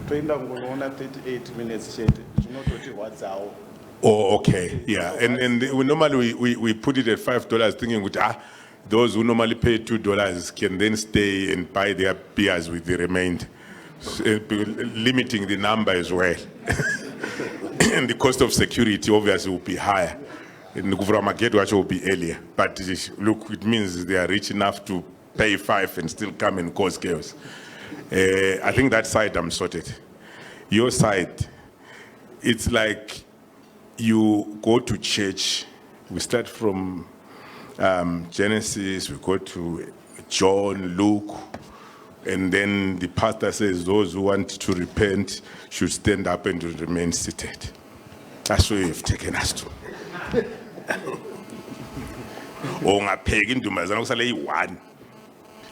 trained on 38 minutes. What's our. Oh, okay, yeah. And we normally we put it at $5 thinking those who normally pay $2 can then stay and buy their beers with the remainder, limiting the number as well. And the cost of security obviously will be higher. And the Guvra watch will be earlier. But look, it means they are rich enough to pay 5 and still come and cause chaos. I think that side I'm sorted. Your side, it's like you go to church. We start from Genesis, we go to John, Luke, and then the pastor says those who want to repent should stand up and remain seated. That's where you've taken us to. Ongapheki intombazana kusale yi1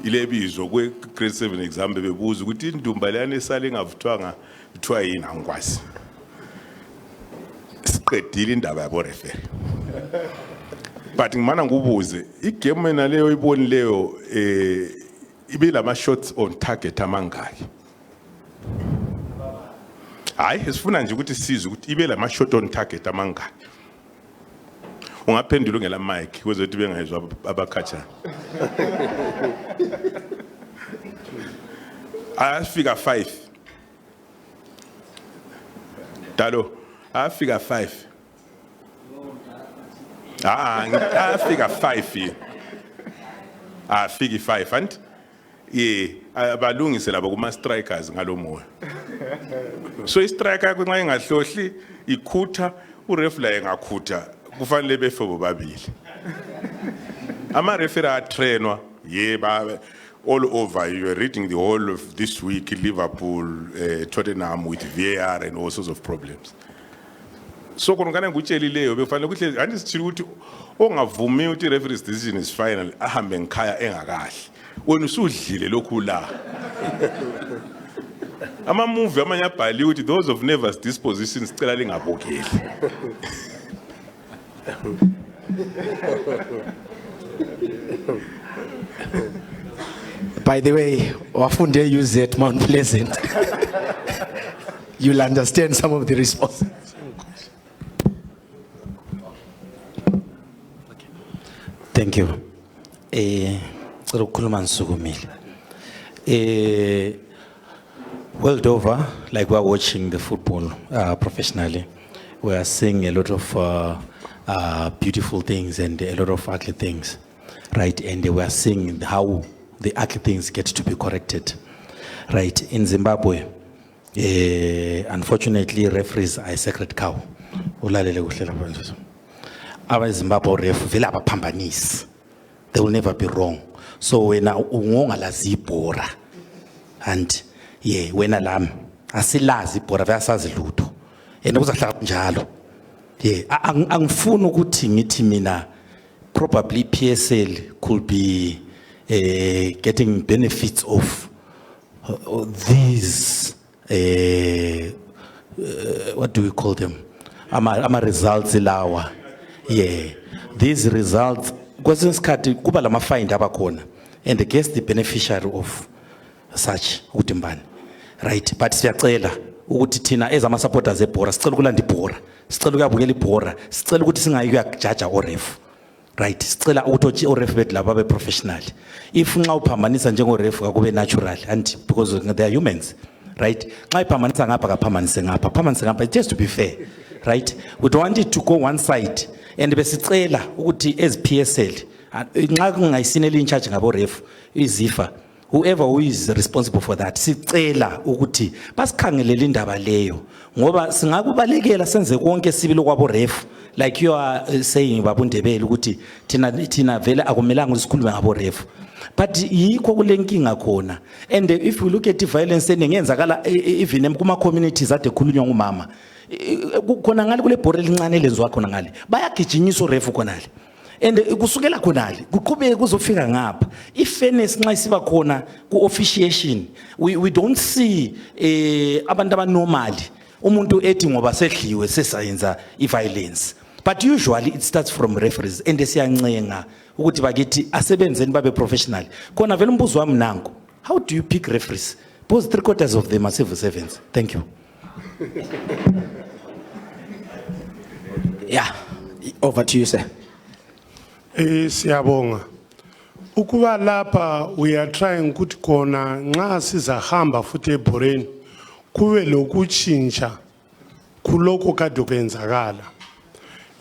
ilebizo kwe grade 7 exam bebuza ukuthi indumba leyana esale engavuthwanga kuthiwa yini angikwazi. Siqedile indaba yabo referee. But ngimana ngubuze igame mina leyo ibonileyo ibe lama shots on target amangaki. Hayi sifuna nje ukuthi sizwe ukuthi ibe lama shot on target amangaki. Ungaphendula ngela mic kwezothi bengayizwa abakhatshana. Ayafika 5. Dalo, ayafika 5. Ayafika 5 here. Ayafika 5 and abalungise labo kuma strikers ngalomoya. So istriker yakho nxa engahlohli ikhutha urefla engakhutha kufanele befo babili. Ama referee atrainwa all over. You are reading the whole of this week Liverpool, Tottenham with VAR and all sorts of problems. So konongana ngutshelileyo befanele ukuthi andisithile ukuthi ongavumi ukuthi referee's decision is final ahambe ngikhaya engakahle. Wena usudlile lokhu la. Ama movie amanye abhali ukuthi those of nervous disposition sicela lingabokeli. By the way, wafunde use at Mount Pleasant. You'll understand some of the responses. Thank you. World over, like we're watching the football professionally, we are seeing a lot of beautiful things and a lot of ugly things, right? And we are seeing how the ugly things get to be corrected, right? In Zimbabwe, unfortunately, referees are a sacred cow. Our Zimbabwe ref vele abaphambanisi. They will never be wrong. So wena ungonga lazi ibhora and wena lami asilazi ibhora vayasazi lutho and kuzahlala njalo. Angifuni ukuthi ngithi mina probably PSL could be getting benefits of these what do we call them? Ama results lawa. These results kwesinye isikhathi kuba lama fine abakhona and I guess the beneficiary of such ukuthi mbani, right? But siyacela ukuthi thina as ama supporters eBhora sicela ukulanda iBhora, sicela ukuyabukela iBhora, sicela ukuthi singayi kuyajaja oref, right? Sicela ukuthi oref bethu laba be professional. If nxa uphambanisa njengo ref akube natural and because they are humans, right? Nxa iphambanisa ngapha kaphambanise ngapha, phambanise ngapha, just to be fair, right? We don't want it to go one side. And besicela ukuthi as PSL nxa kungayisinela in charge ngabo ref izifa whoever who is responsible for that, sicela ukuthi basikhangelele indaba leyo ngoba singakubalekela senze konke sibilo kwabo ref, like you are saying babundebele ukuthi thina vele akumelanga usikhulume ngabo ref. But yikho kulenkinga khona. And if we look at the violence engenzakala even kuma communities ade khulunywa ngumama, khona ngale kule bhore elincane lenziwa khona ngale bayagijinyiswa refu khonale. And kusukela khonale kuqhubeke kuzofika ngapha ifairness nxa isiba khona ku officiation, we don't see abantu abanormally umuntu ethi ngoba sedliwe sesayenza iviolence. But usually it starts from referees and siyancenga ukuthi bakithi asebenzeni babe professional. Khona vele umbuzo wami nanku, how do you pick referees? Because 3/4 of them are civil servants. Thank you. Yeah, over to you, sir. Siyabonga. Ukuba lapha we are trying ukuthi khona nxa sizahamba futhi eBhoreni kube lokutshintsha kuloko kade kwenzakala.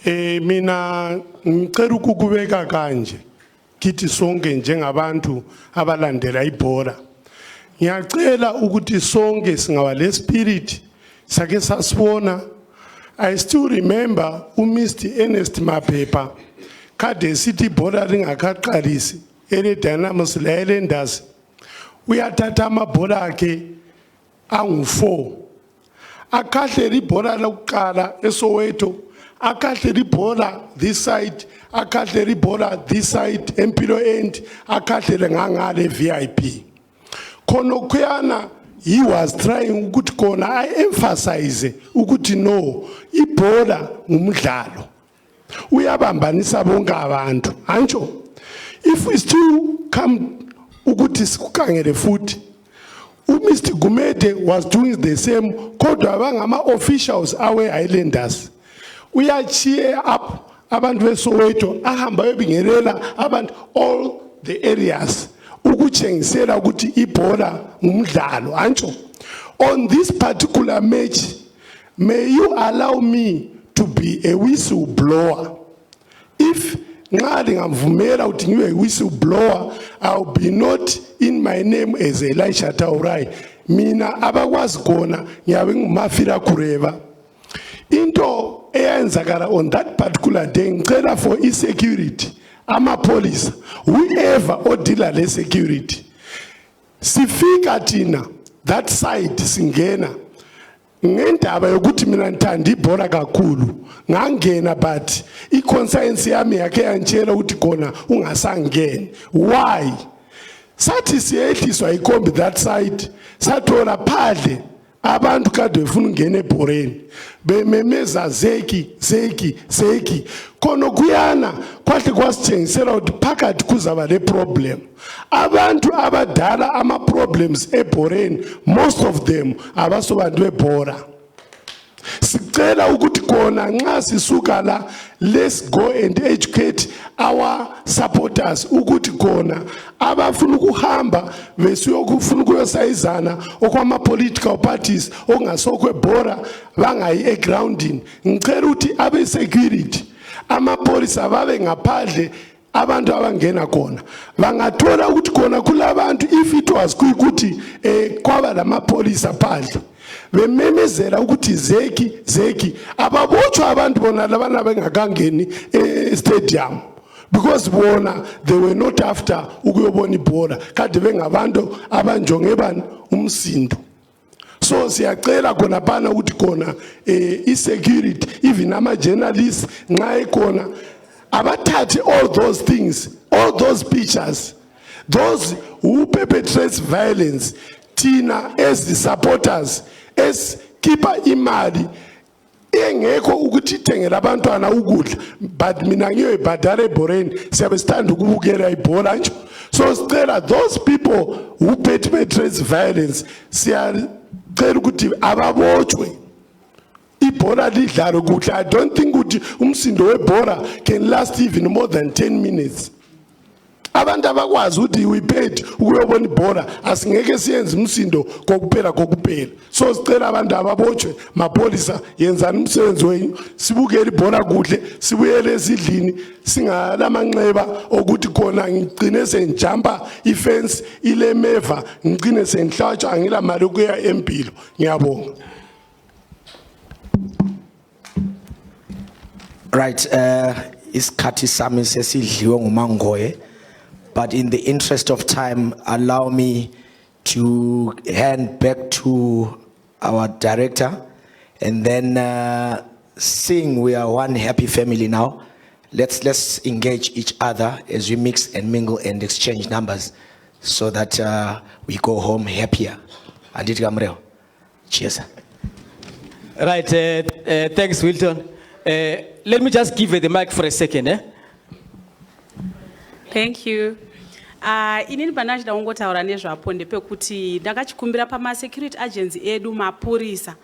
Mina ngicela ukubeka kanje kithi sonke njengabantu abalandela ibhola. Ngiyacela ukuthi sonke singaba le spirit sake sasibona. I still remember uMr Ernest Mapepa kade city bhola lingakaqalisi ele Dynamos la Islanders uyathatha amabhola akhe angu4 akahle libhola lokuqala eSoweto, akahle libhola this side, akahle libhola this side empilo end, akahle ngangale VIP. Khona kuyana he was trying ukuthi khona I emphasize ukuthi no ibhola ngumdlalo uyabambanisa bonke abantu anjo. If we still come ukuthi sikukangele futhi uMr Gumede was doing the same kodwa bangama officials awe Islanders uyachiye up abantu beSoweto ahamba yobingelela abantu all the areas ukutshengisela ukuthi ibhola ngumdlalo anjo. On this particular match, may you allow me to be a whistleblower. If nxa lingamvumela ukuthi ngibe a whistleblower, I'll be not in my name as Elisha Taurai. Mina abakwazi khona ngiyabe ngumafira kureva. Into eyenzakala on that particular day ngicela for insecurity ama-police, whoever odila le security, sifika thina that side singena ngendaba yokuthi mina ngithanda ibhola kakhulu ngangena, but i-conscience yami yakhe yantshela ukuthi khona ungasangeni. Why? Sathi siyehliswa ikombi that side sathola phandle abantu kade befuna ungena eBhoreni bememeza zeki khona kuyana kwahle kwasitshengisela ukuthi phakathi kuzaba le problem. Abantu abadala ama problems eBhoreni, most of them abasobantu bebhora. Sicela ukuthi khona nxa sisuka la, let's go and educate our supporters ukuthi khona abafuna ukuhamba besiyokufuna ukuyosayizana okwama political parties okungasokwe ebhora bangayi egroundini. Ngicela ukuthi abe security amapolisa babe ngaphandle abantu abangena khona bangathola ukuthi khona kulabantu, if it was ukuthi kwaba lamapolisa phandle bememezela ukuthi zeki ababotshwa abantu bona labana bengakangeni stadium because bona they were not after ukuyobona ibhola kade bengabantu abanjonge bani umsindo. So siyacela khona bana ukuthi khona i-security even ama-journalists nxa ekhona abathathe all those things, all those pictures, those who perpetrates violence. Tina as the supporters as keeper imali engekho ukuthi ithengele abantwana ukudla, but mina ngiyoyibhadala eBhoreni siyabe sithanda ukubukela ibhola nje. So sicela those people who perpetrates violence siyacela ukuthi ababotshwe ibhola lidlalo kuhle. I don't think ukuthi umsindo webhola can last even more than 10 minutes. abantu abakwazi ukuthi we paid ukuyobona ibhola asingeke siyenze umsindo kokuphela so sicela abantu ababotshwe mapholisa yenzani umsebenzi wenu sibukele ibhola kuhle sibuyele ezidlini singalamanxeba ukuthi khona ngigcine senjumpa ifence ilemeva ngigcine senhlatshwa angila mali ukuya empilo ngiyabonga. Right, isikhathi sami sesidliwe nguMangoye, but in the interest of time, allow me to hand back to our director, and then seeing we are one happy family now, let's engage each other as we mix and mingle and exchange numbers, so that we go home happier. Anditi Gamreo. Cheers. Right, thanks, Wilton. Let me just give you the mic for a second. Thank you. Inini panachida kungotaura nezvapo ndepekuti ndakachikumbira pama security agents edu mapurisa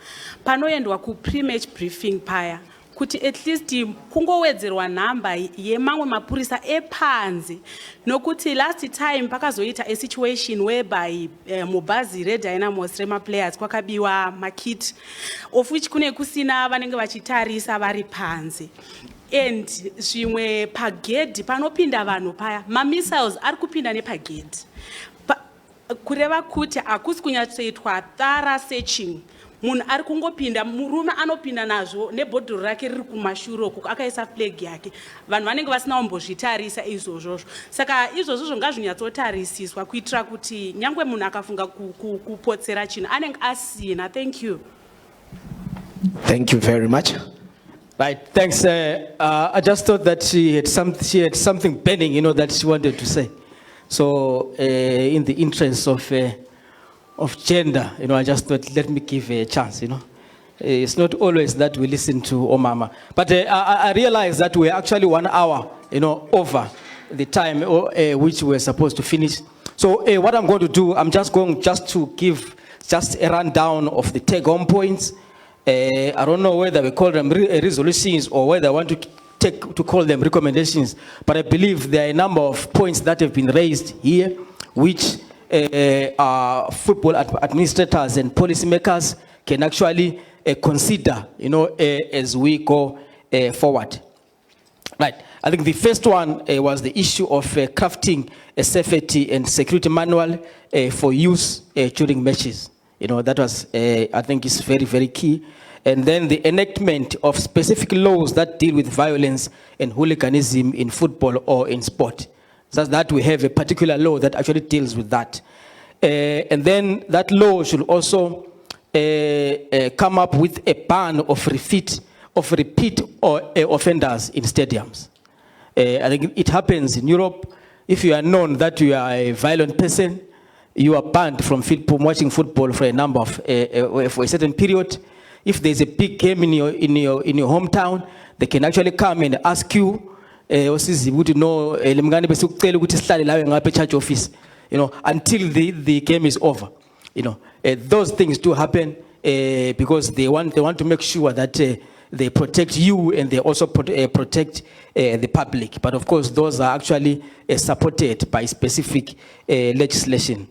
panoendwa ku pre-match briefing paya kuti at least kungowedzerwa nhamba yemamwe mapurisa epanze nokuti last time pakazoita a situation whereby mubhazi reDynamos remaplayers kwakabiwa makit of which kune kusina vanenge vachitarisa vari panze. And zvimwe pagedhi panopinda vanhu paya mamissiles ari kupinda nepagedhi kureva kuti hakusi kunyatsoitwa thorough searching. Munhu ari kungopinda murume anopinda nazvo nebhodhoro rake riri kumashure uko akaisa flag yake vanhu vanenge vasina kumbozvitarisa izvozvo saka izvozvo ngazvinyatsotarisiswa kuitira kuti nyangwe munhu akafunga kupotsera chinhu anenge asina. Thank you. Thank you very much. Right, thanks. I just thought that she had something pending, that she wanted to say. So, in the interest of gender, I just thought, let me give a chance, It's not always that we listen to Omama. But I realized that we're actually 1 hour, over the time which we're supposed to finish. So what I'm going to do, I'm just going to give just a rundown of the take-home points. I don't know whether we call them resolutions or whether I want to call them recommendations, but I believe there are a number of points that have been raised here, which football administrators and policymakers can actually consider, as we go forward. Right. I think the first one was the issue of crafting a safety and security manual for use during matches. That was, I think, is very, very key. And then the enactment of specific laws that deal with violence and hooliganism in football or in sport. So that we have a particular law that actually deals with that. And then that law should also come up with a ban of repeat offenders in stadiums. I think it happens in Europe. If you are known that you are a violent person, you are banned from watching football for a number of for a certain period. If there's a big game in your hometown, they can actually come and ask you, until the game is over. Those things do happen because they want to make sure that they protect you and they also protect the public. But of course, those are actually supported by specific legislation.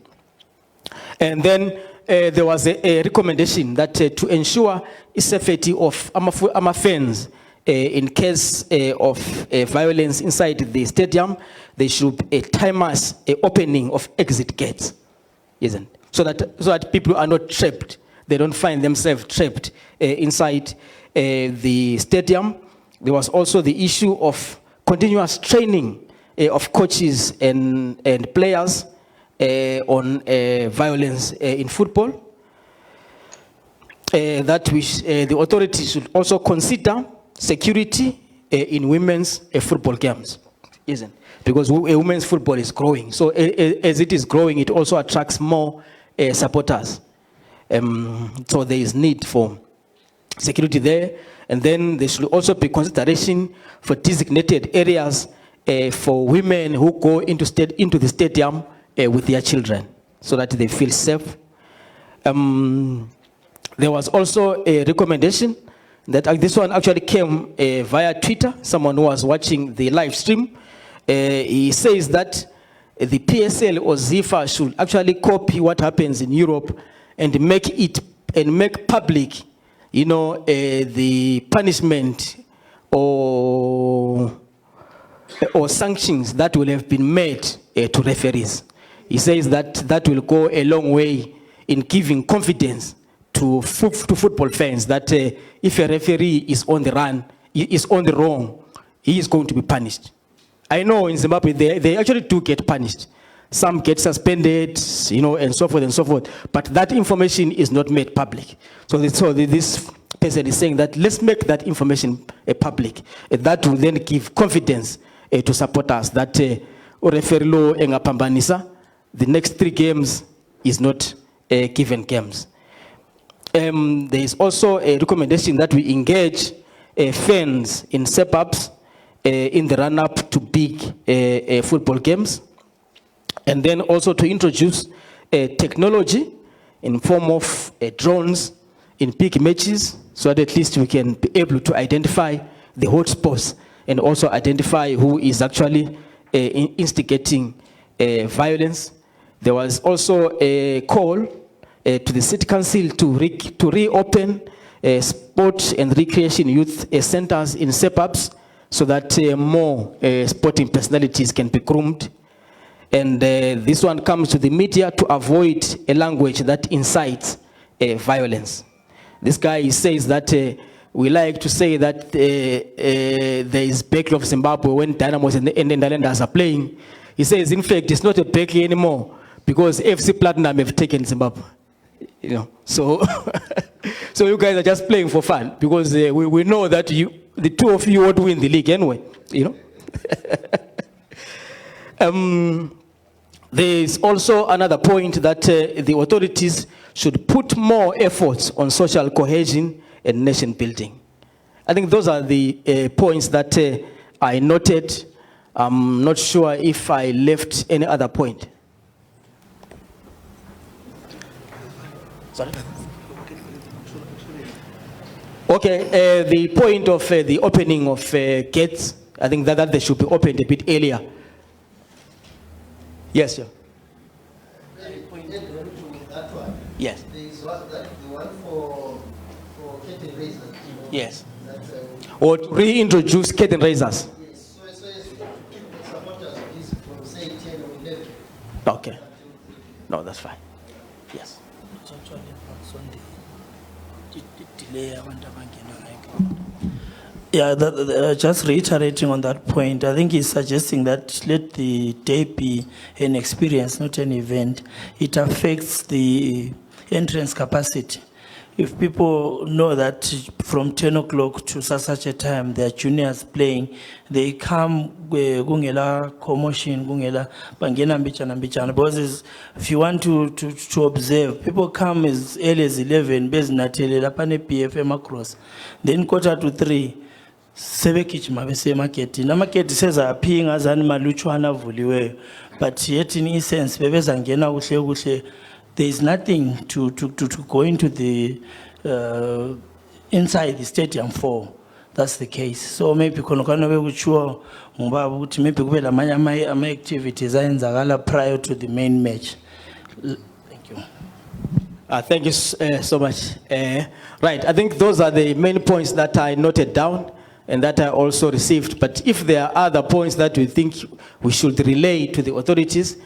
And then there was a recommendation that to ensure safety of AMA fans in case of violence inside the stadium, there should be a timeless opening of exit gates, isn't it? So that people are not trapped. They don't find themselves trapped inside the stadium. There was also the issue of continuous training of coaches and players on violence in football. That which the authorities should also consider security in women's football games, isn't it? Because women's football is growing. So as it is growing, it also attracts more supporters. So there is need for security there. And then there should also be consideration for designated areas for women who go into the stadium with their children, so that they feel safe. There was also a recommendation that this one actually came via Twitter. Someone who was watching the live stream. He says that the PSL or ZIFA should actually copy what happens in Europe and make public, the punishment or sanctions that will have been made to referees. He says that will go a long way in giving confidence to football fans that if a referee is on the run, is on the wrong, he is going to be punished. I know in Zimbabwe they actually do get punished. Some get suspended, and so forth and so forth. But that information is not made public. So this person is saying that let's make that information public. That will then give confidence to supporters that referee law engapambanisa. The next 3 games is not given games. There is also a recommendation that we engage fans in step-ups in the run-up to big football games. And then also to introduce technology in form of drones in big matches, so that at least we can be able to identify the hotspots and also identify who is actually instigating violence. There was also a call to the City Council to reopen sport and recreation youth centers in suburbs so that more sporting personalities can be groomed. And this one comes to the media to avoid a language that incites violence. This guy says that we like to say that there is Berkeley of Zimbabwe when Dynamos and the Netherlands are playing. He says, in fact, it's not a Berkeley anymore because FC Platinum have taken Zimbabwe. So so you guys are just playing for fun because we know that the 2 of you won't win the league anyway. There is also another point that the authorities should put more efforts on social cohesion and nation building. I think those are the points that I noted. I'm not sure if I left any other point. Sorry? Okay, the point of the opening of gates, I think that they should be opened a bit earlier. Yes, sir. That one. Yes. There is the one for curtain raisers. Yes. Or reintroduce curtain raisers. Yes. So to keep the supporters busy from say 10 or 11. Okay. No, that's fine. Yes. Yeah, just reiterating on that point, I think he's suggesting that let the day be an experience, not an event. It affects the entrance capacity. If people know that from 10 o'clock to such a time, there are juniors playing, they come, gungela commotion, gungela bangena mbichana. Because if you want to observe, people come as early as 11, bezinatele lapane PFM across. Then 2:45, sebekijima bese market. Na market says appearing as animal luchwana vuliwe, but yet in essence, bebezangena kuhle. There is nothing to go into the inside the stadium for. That's the case. So maybe konokana bekuchwa ngoba ukuthi maybe kube lamanye ama activities ayenzakala prior to the main match. Thank you. Thank you so much. Right, I think those are the main points that I noted down and that I also received. But if there are other points that we think we should relay to the authorities,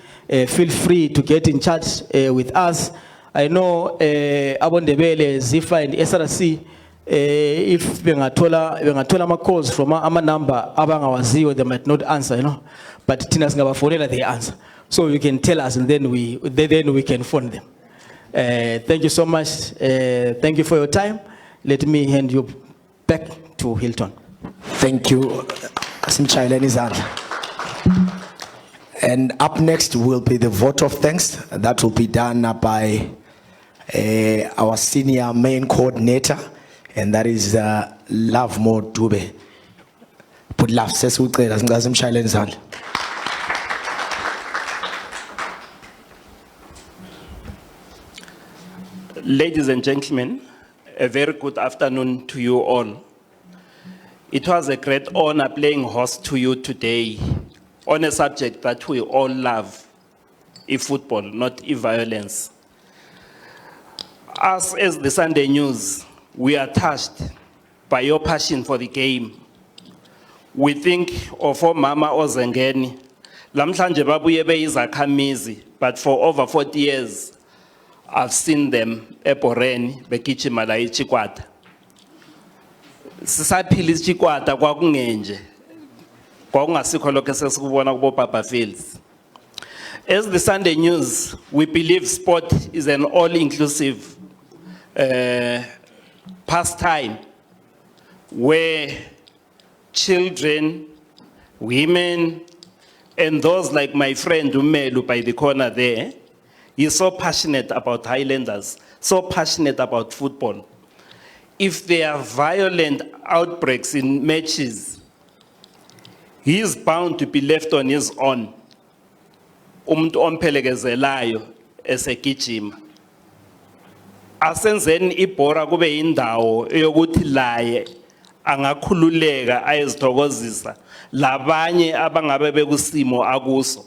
feel free to get in touch with us. I know Abondebele, Zifa, and SRC, if bengathola ama calls from ama number abangawaziyo, they might not answer, But Tina Singabafonela, they answer. So you can tell us, and then we can phone them. Thank you so much. Thank you for your time. Let me hand you back to Hilton. Thank you, Simchaileni Zandla. And up next will be the vote of thanks. That will be done by our senior main coordinator, and that is Love Mo Dube. Put love, says Simchaileni Zandla. Ladies and gentlemen, a very good afternoon to you all. It was a great honor playing host to you today on a subject that we all love, football, not violence. Us as the Sunday News, we are touched by your passion for the game. We think of Mama Ozengeni, lamhlanje babuye beyizakhamizi, but for over 40 years, I've seen them eBoreni begijima la eChikwata. Sisaphila iChikwata kwakungenje. Kwakungasikho lokho esesikubona kubo Papa Fields. As the Sunday News, we believe sport is an all-inclusive pastime where children, women, and those like my friend Umelu by the corner there, he's so passionate about Highlanders, so passionate about football. If there are violent outbreaks in matches, he is bound to be left on his own. Umuntu omphelekezelayo esegijima. Asenzeni ibhora kube indawo eyokuthi laye angakhululeka ayezithokozisa labanye abangabe bekusimo akuso.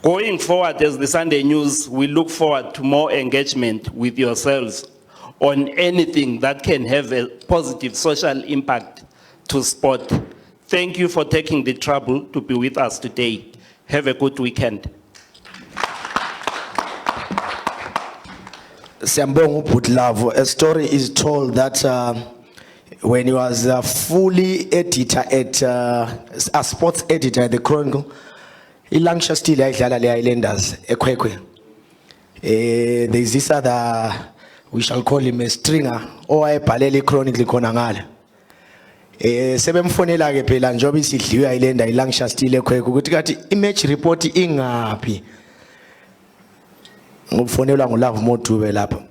Going forward as the Sunday News, we look forward to more engagement with yourselves on anything that can have a positive social impact to sport. Thank you for taking the trouble to be with us today. Have a good weekend. Siyambonga uBhutlavo. A story is told that when he was a fully editor at a sports editor at the Chronicle, iLancashire still yayidlala le Highlanders eKwekwe. There's this other, we shall call him a stringer, owayebhalela iChronicle khona ngala. Sebemfonela ke phela njoba isidliwe iLander iLancashire still eKwekwe ukuthi kathi imatch report ingaphi. Ngokufonelwa nguLove Modube lapha.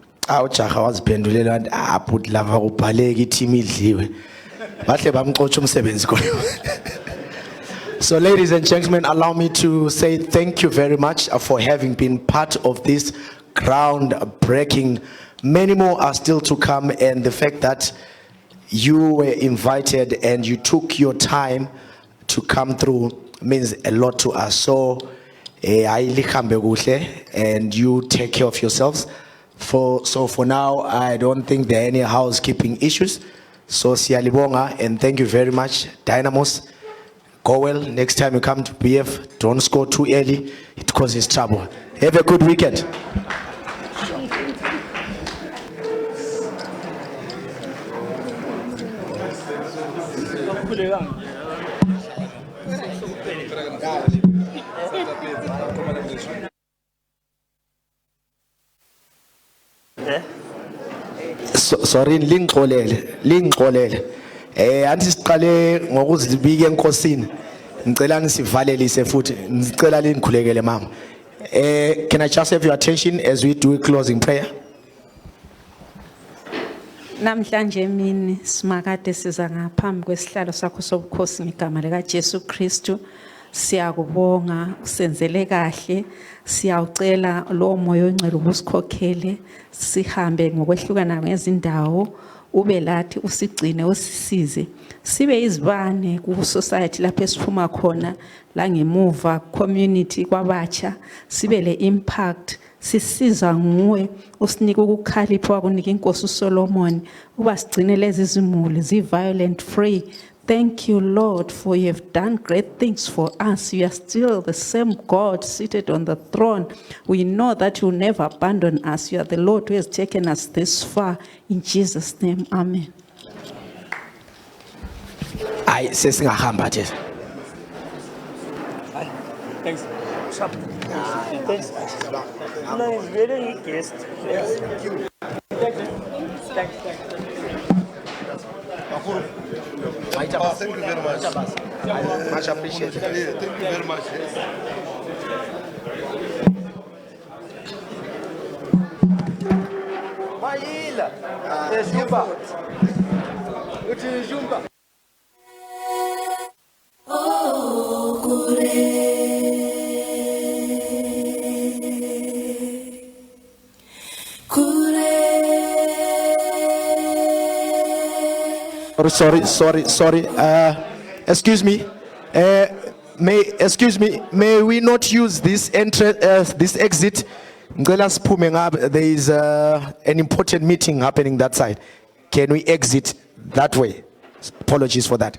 Ujaha waziphendulela wathi Bhutlavo akubhaleki team idliwe. Bahle bamxotsha umsebenzi khona. So ladies and gentlemen, allow me to say thank you very much for having been part of this groundbreaking. Many more are still to come, and the fact that you were invited and you took your time to come through means a lot to us. So, and you take care of yourselves. So for now, I don't think there are any housekeeping issues. So siyalibonga and thank you very much. Dynamos, go well. Next time you come to BF, don't score too early. It causes trouble. Have a good weekend. Sorry, lingxolele. Anti siqale ngokuzibika enkosini. Ngicela nisivalelise futhi. Ngicela linikhulekele mama. Can I just have your attention as we do a closing prayer? Namhlanje mini simakade siza ngaphambi kwesihlalo sakho sobukhosi ngegama lika Jesu Kristu. Siyakubonga usenzele kahle, siyawucela lo moya ongcwele ubusikhokhele sihambe ngokwehlukana ngezindawo ube lathi usigcine usisize sibe izibane ku society lapho esiphuma khona la ngemuva community kwabatsha sibe le impact sisiza nguwe usinika ukukhalipha wakunika inkosi uSolomon uba sigcine lezi zimuli zi violent free. Thank you, Lord, for you have done great things for us. You are still the same God seated on the throne. We know that you will never abandon us. You are the Lord who has taken us this far. In Jesus' name, amen. Sesingahamba nje. Thanks. Thanks. No, it's really a guest. Thank you. Thanks. Thank you very much. Much appreciated. Thank you very much. Maila. Jumba. Uthi Jumba. Oh, Sorry. Excuse me. excuse me, may we not use this this exit? Ngicela siphume ngapha. There is an important meeting happening that side. Can we exit that way? Apologies for that.